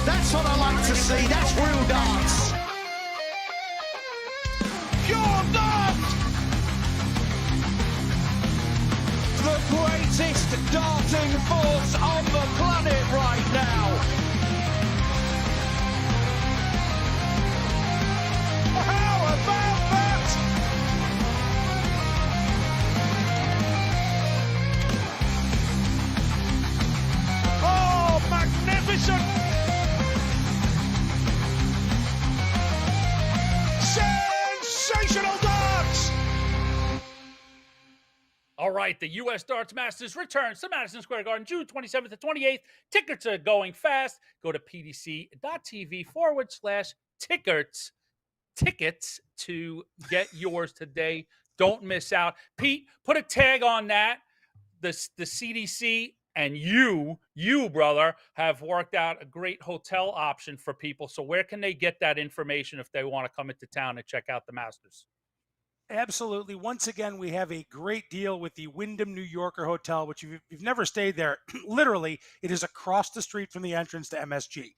G: That's what I like to see. That's real darts. Pure darts! The greatest darting force on the planet right now. How about that? Oh, magnificent! Sensational darts!
B: All right, the U.S. Darts Masters returns to Madison Square Garden, June 27th to 28th. Tickets are going fast. Go to pdc.tv/tickets to get yours today. Don't miss out. Pete, put a tag on that. The CDC and you, brother, have worked out a great hotel option for people. So where can they get that information if they want to come into town and check out the Masters?
D: Absolutely. Once again, we have a great deal with the Wyndham New Yorker Hotel, which if you've never stayed there, literally, it is across the street from the entrance to MSG.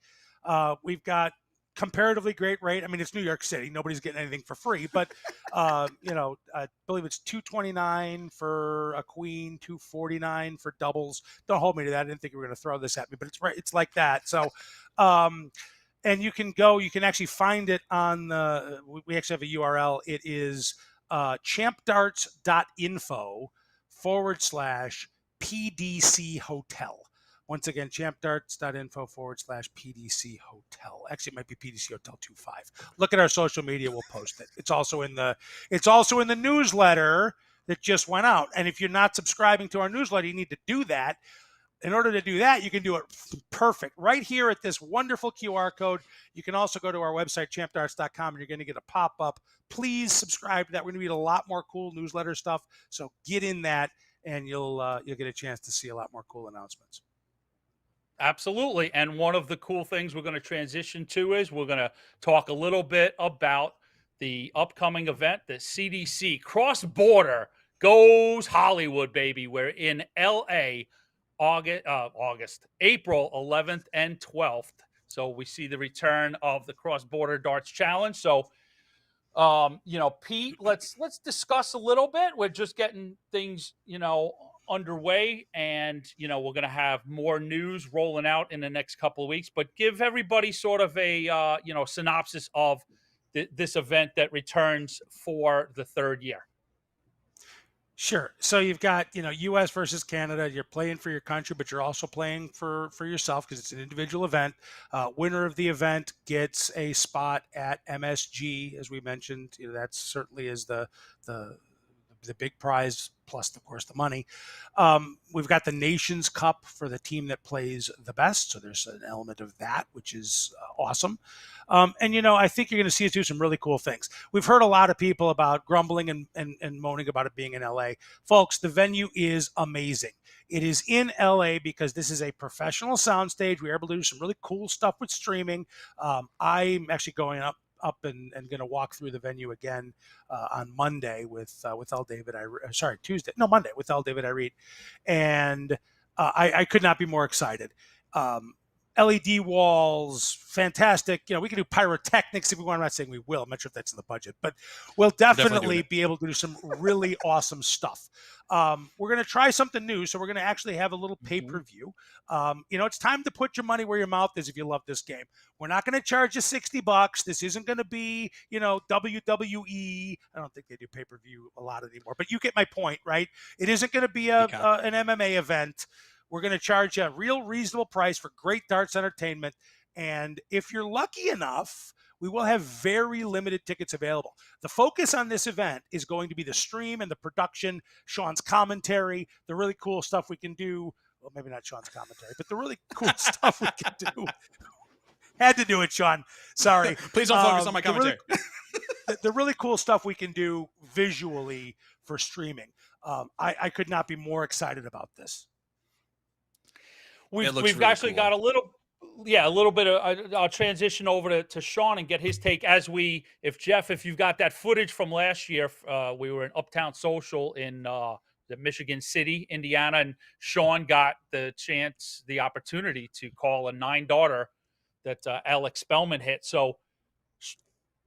D: We've got comparatively great rate. I mean, it's New York City. Nobody's getting anything for free, but, I believe it's $229 for a queen, $249 for doubles. Don't hold me to that. I didn't think you were going to throw this at me, but it's right. It's like that. So, and you can actually find it on we actually have a URL. It is champdarts.info/PDC hotel. Once again, champdarts.info/PDC hotel. Actually, it might be PDC Hotel 25. Look at our social media. We'll post it. It's also in the newsletter that just went out. And if you're not subscribing to our newsletter, you need to do that. In order to do that, you can do it perfect right here at this wonderful QR code. You can also go to our website, champdarts.com, and you're going to get a pop-up. Please subscribe to that. We're going to get a lot more cool newsletter stuff. So get in that, and you'll get a chance to see a lot more cool announcements.
B: Absolutely. And one of the cool things we're going to transition to is we're going to talk a little bit about the upcoming event, the CDC Cross Border Goes Hollywood, baby. We're in LA April 11th and 12th. So we see the return of the cross-border darts challenge. So, Pete, let's discuss a little bit. We're just getting things, underway, and we're going to have more news rolling out in the next couple of weeks. But give everybody sort of a synopsis of this event that returns for the third year.
D: Sure. So you've got, U.S. versus Canada. You're playing for your country, but you're also playing for yourself because it's an individual event. Winner of the event gets a spot at MSG, as we mentioned. That certainly is the big prize, plus, of course, the money. We've got the Nations Cup for the team that plays the best. So there's an element of that, which is awesome. And I think you're going to see us do some really cool things. We've heard a lot of people about grumbling and moaning about it being in LA. Folks, the venue is amazing. It is in LA because this is a professional soundstage. We're able to do some really cool stuff with streaming. I'm actually going up and going to walk through the venue again on Monday with L. David. Tuesday. No, Monday with L. David Irene. And I could not be more excited. LED walls, fantastic. We can do pyrotechnics if we want. I'm not saying we will. I'm not sure if that's in the budget, but we'll definitely be able to do some really awesome stuff. We're going to try something new. So we're going to actually have a little pay-per-view. It's time to put your money where your mouth is if you love this game. We're not going to charge you $60. This isn't going to be, WWE. I don't think they do pay-per-view a lot anymore, but you get my point, right? It isn't going to be an MMA event. We're going to charge you a real reasonable price for great darts entertainment. And if you're lucky enough, we will have very limited tickets available. The focus on this event is going to be the stream and the production, Sean's commentary, the really cool stuff we can do. Well, maybe not Sean's commentary, but the really cool stuff we can do. Had to do it, Sean. Sorry.
C: Please don't focus on my commentary.
D: The really cool stuff we can do visually for streaming. I could not be more excited about this.
B: We've
C: really
B: actually
C: cool.
B: got a little bit of. I'll transition over to Sean and get his take if you've got that footage from last year. We were in Uptown Social in the Michigan City, Indiana, and Sean got the opportunity to call a 9-darter that Alex Spellman hit. So,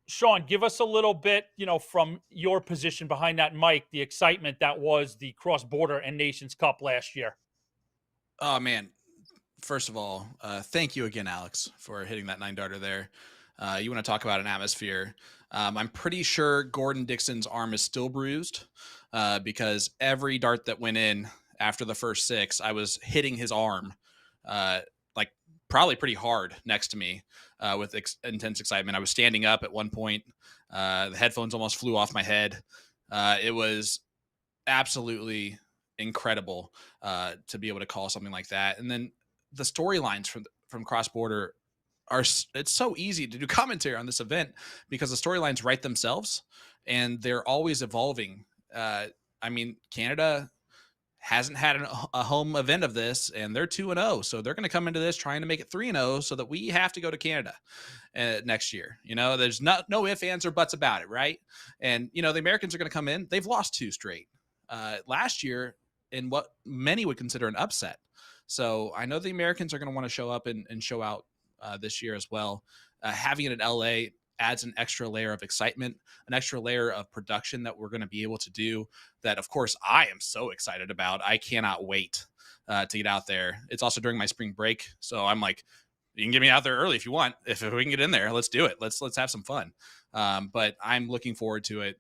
B: Sean, give us a little bit, from your position behind that mic, the excitement that was the cross-border and Nations Cup last year.
C: Oh, man. First of all, thank you again, Alex, for hitting that 9-darter there. You want to talk about an atmosphere. I'm pretty sure Gordon Dixon's arm is still bruised because every dart that went in after the first 6, I was hitting his arm probably pretty hard next to me with intense excitement. I was standing up at one point. The headphones almost flew off my head. It was absolutely incredible to be able to call something like that. And then the storylines from cross-border it's so easy to do commentary on this event because the storylines write themselves and they're always evolving. Canada hasn't had a home event of this and they're 2-0. So they're going to come into this trying to make it 3-0 so that we have to go to Canada next year. There's no ifs, ands, or buts about it. Right. And, the Americans are going to come in. They've lost 2 straight last year in what many would consider an upset. So I know the Americans are going to want to show up and show out this year as well. Having it in LA adds an extra layer of excitement, an extra layer of production that we're going to be able to do that, of course, I am so excited about. I cannot wait to get out there. It's also during my spring break. So I'm like, you can get me out there early if you want. If we can get in there, let's do it. Let's have some fun. But I'm looking forward to it.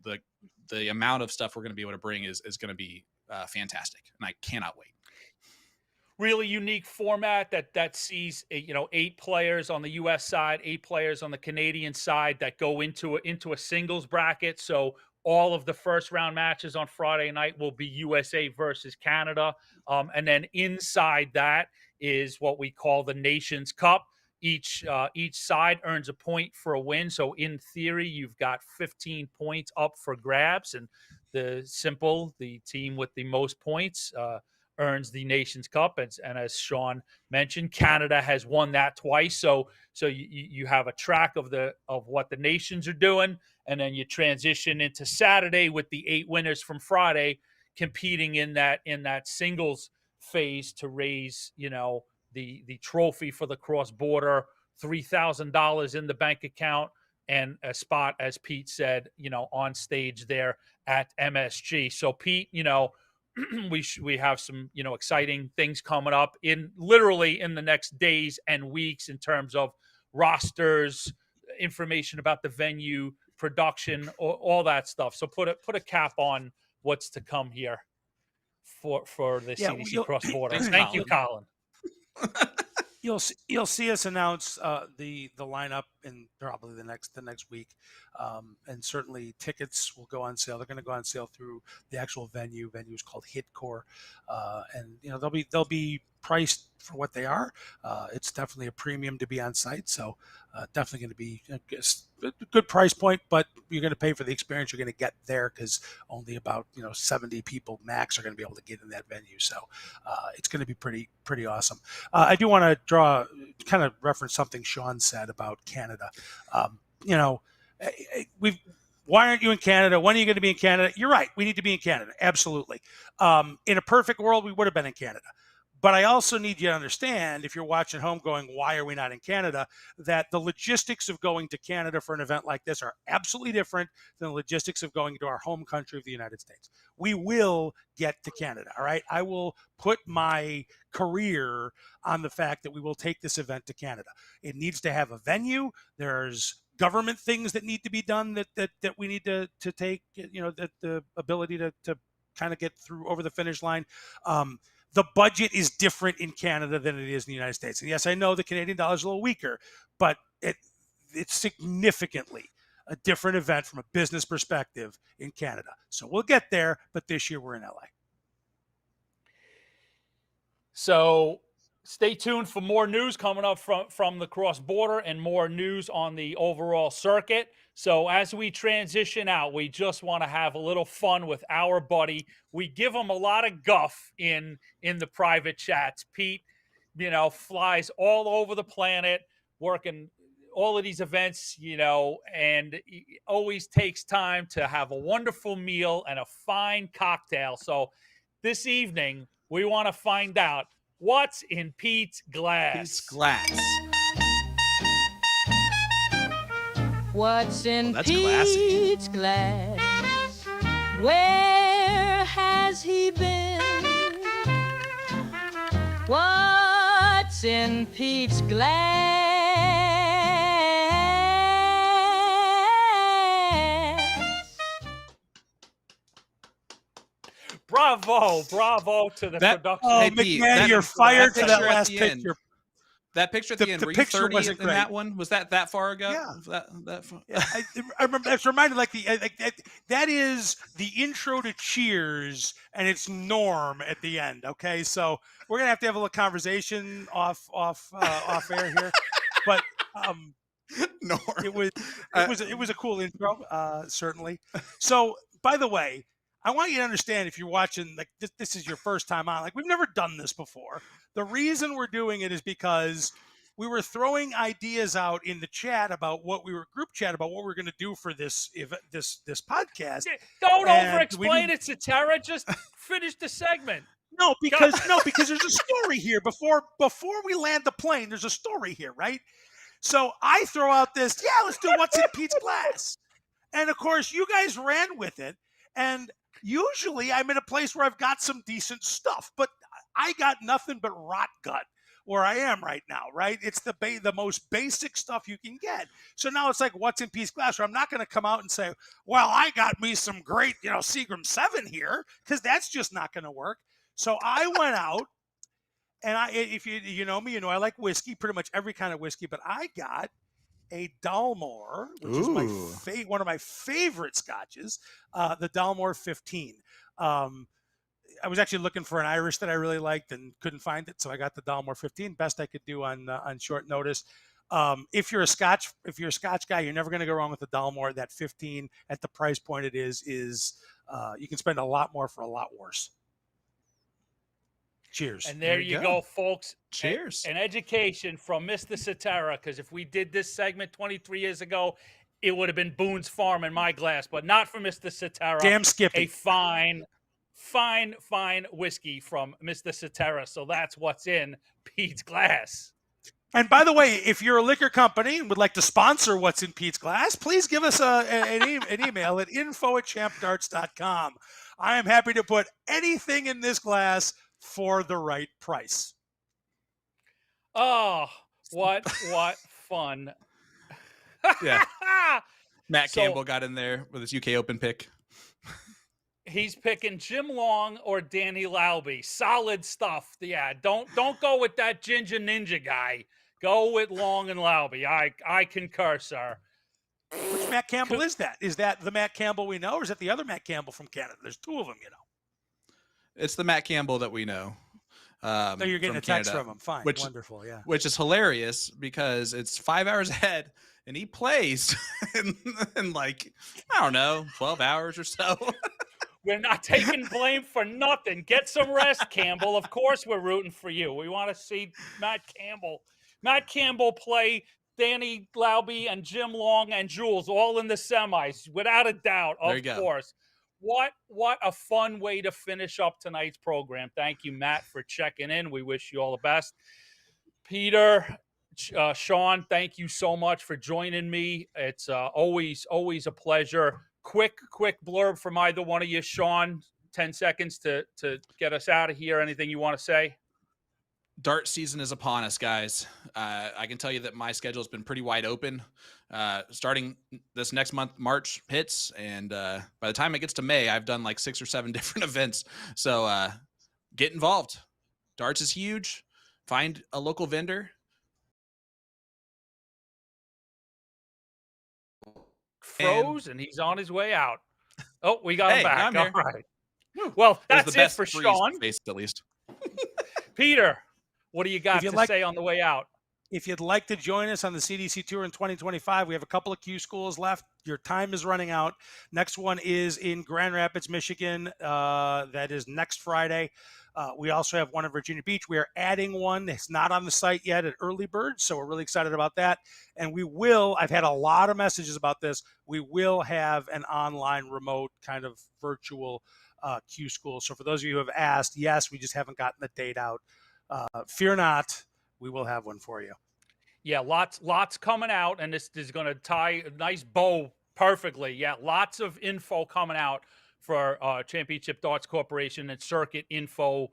C: The amount of stuff we're going to be able to bring is going to be fantastic. And I cannot wait.
B: Really unique format that sees 8 players on the U.S. side, 8 players on the Canadian side that go into a singles bracket. So all of the first round matches on Friday night will be USA versus Canada, and then inside that is what we call the Nations Cup. Each side earns a point for a win. So in theory, you've got 15 points up for grabs, and the team with the most points earns the Nations Cup. And as Sean mentioned, Canada has won that twice. So you have a track of what the nations are doing, and then you transition into Saturday with the 8 winners from Friday competing in that singles phase to raise, the trophy for the cross border, $3,000 in the bank account, and a spot, as Pete said, on stage there at MSG. So Pete, we have some, exciting things coming up literally in the next days and weeks in terms of rosters, information about the venue, production, all that stuff. So put a cap on what's to come here for the CDC cross border. Thank you, Colin.
D: You'll see us announce the lineup in probably the next week, and certainly tickets will go on sale. They're going to go on sale through the actual venue. Venue is called Hitcore, and they'll be priced for what they are. It's definitely a premium to be on site, so definitely going to be a good price point. But you're going to pay for the experience you're going to get there, because only about 70 people max are going to be able to get in that venue. So it's going to be pretty awesome. I do want to kind of reference something Sean said about Canada. Why aren't you in Canada? When are you going to be in Canada? You're right. We need to be in Canada. Absolutely. In a perfect world, we would have been in Canada. But I also need you to understand, if you're watching home going, why are we not in Canada, that the logistics of going to Canada for an event like this are absolutely different than the logistics of going to our home country of the United States. We will get to Canada, all right? I will put my career on the fact that we will take this event to Canada. It needs to have a venue. There's government things that need to be done that we need to take, the ability to kind of get through over the finish line. The budget is different in Canada than it is in the United States. And yes, I know the Canadian dollar is a little weaker, but it's significantly a different event from a business perspective in Canada. So we'll get there, but this year we're in LA.
B: So stay tuned for more news coming up from the cross border and more news on the overall circuit. So as we transition out, we just want to have a little fun with our buddy. We give him a lot of guff in the private chats. Pete, flies all over the planet, working all of these events, and he always takes time to have a wonderful meal and a fine cocktail. So this evening, we want to find out what's in Pete's glass.
C: Pete's glass.
I: What's in
C: that's classy.
I: Pete's glass? Where has he been? What's in Pete's glass?
B: Bravo to the production.
D: Oh,
C: Hey, Pete,
D: McMahon, you're fired for that last
C: picture.
D: picture.
C: That picture at the end,
D: the
C: were you
D: picture
C: 30
D: wasn't
C: in
D: great.
C: that one? Was that far ago?
D: Yeah.
C: That far?
D: Yeah, I remember. It's reminded that is the intro to Cheers, and it's Norm at the end. Okay, so we're gonna have to have a little conversation off air here, but
C: Norm.
D: it was a cool intro, certainly. So, by the way, I want you to understand, if you're watching, like this is your first time on, like we've never done this before. The reason we're doing it is because we were throwing ideas out in the chat about group chat about what we're going to do for this podcast.
B: Don't over-explain it, Citera. Just finish the segment.
D: No, because there's a story here. Before we land the plane, there's a story here, right? So I throw out this, let's do what's in Pete's glass. And of course, you guys ran with it. And usually I'm in a place where I've got some decent stuff, but I got nothing but rot gut where I am right now, right? It's the most basic stuff you can get. So now it's like, what's in Pete's glass? Where I'm not going to come out and say, well, I got me some great, Seagram 7 here, because that's just not going to work. So I went out, and if you know me, I like whiskey, pretty much every kind of whiskey, but I got a Dalmore, which is one of my favorite scotches, the Dalmore 15. I was actually looking for an Irish that I really liked and couldn't find it, so I got the Dalmore 15. Best I could do on short notice. If you're a Scotch guy, you're never going to go wrong with the Dalmore. That 15 at the price point it is you can spend a lot more for a lot worse. Cheers.
B: And there you go, folks.
C: Cheers.
B: An education from Mr. Citera, because if we did this segment 23 years ago, it would have been Boone's Farm in my glass, but not for Mr. Citera.
D: Damn Skippy.
B: A fine fine whiskey from Mr. Citera. So that's what's in Pete's glass.
D: And by the way, if you're a liquor company and would like to sponsor What's in Pete's Glass, please give us an email at info@champdarts.com. I am happy to put anything in this glass for the right price.
B: Oh, what fun.
C: Yeah. Matt Campbell got in there with his UK Open pick.
B: He's picking Jim Long or Danny Lauby. Solid stuff. Yeah, don't go with that Ginger Ninja guy. Go with Long and Lauby. I concur, sir.
D: Which Matt Campbell is that? Is that the Matt Campbell we know, or is that the other Matt Campbell from Canada? There's two of them, you know.
C: It's the Matt Campbell that we know.
D: So you're getting a text
C: Canada,
D: from him. Fine. Wonderful, yeah.
C: Which is hilarious because it's 5 hours ahead and he plays in like, I don't know, 12 hours or so.
B: We're not taking blame for nothing. Get some rest, Campbell. Of course we're rooting for you. We want to see Matt Campbell play Danny Lauby and Jim Long and Jules all in the semis, without a doubt, of course. What a fun way to finish up tonight's program. Thank you, Matt, for checking in. We wish you all the best. Peter, Sean, thank you so much for joining me. It's always a pleasure. Quick blurb from either one of you. Sean, 10 seconds to get us out of here. Anything you want to say?
C: Dart season is upon us, guys. I can tell you that my schedule has been pretty wide open. Starting this next month, March hits, and by the time it gets to May, I've done like 6 or 7 different events. So get involved. Darts is huge. Find a local vendor.
B: Froze, and he's on his way out. Oh, we got him back.
C: I'm here.
B: All right. Well, that's it for Sean.
C: Face, at least.
B: Peter, what do you got to say on the way out?
D: If you'd like to join us on the CDC Tour in 2025, we have a couple of Q schools left. Your time is running out. Next one is in Grand Rapids, Michigan. That is next Friday. We also have one in Virginia Beach. We are adding one. It's not on the site yet at Early Bird, so we're really excited about that. And we will, I've had a lot of messages about this, we will have an online remote kind of virtual Q school. So for those of you who have asked, yes, we just haven't gotten the date out. Fear not, we will have one for you.
B: Yeah, lots coming out, and this is going to tie a nice bow perfectly. Yeah, lots of info coming out for Championship Darts Corporation and circuit info,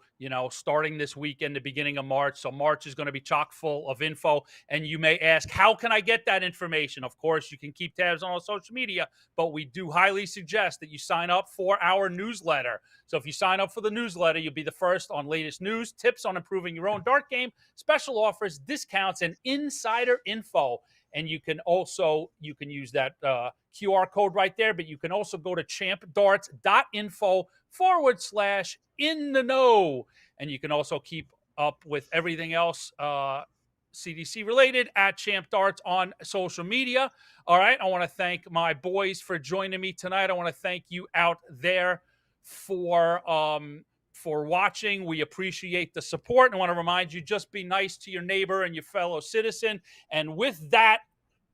B: starting this weekend, the beginning of March. So March is going to be chock full of info. And you may ask, how can I get that information? Of course, you can keep tabs on our social media, but we do highly suggest that you sign up for our newsletter. So if you sign up for the newsletter, you'll be the first on latest news, tips on improving your own dart game, special offers, discounts, and insider info. And you can use that QR code right there, but you can also go to champdarts.info/in-the-know. And you can also keep up with everything else CDC related at Champ Darts on social media. All right. I want to thank my boys for joining me tonight. I want to thank you out there for watching. We appreciate the support. And I want to remind you, just be nice to your neighbor and your fellow citizen. And with that,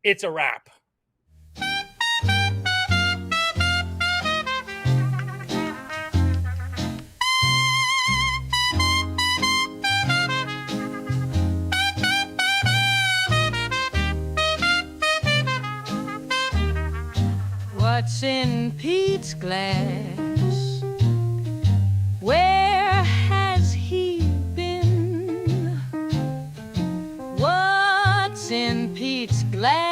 B: it's a wrap.
I: What's in Pete's glass? Where has he been? What's in Pete's glass?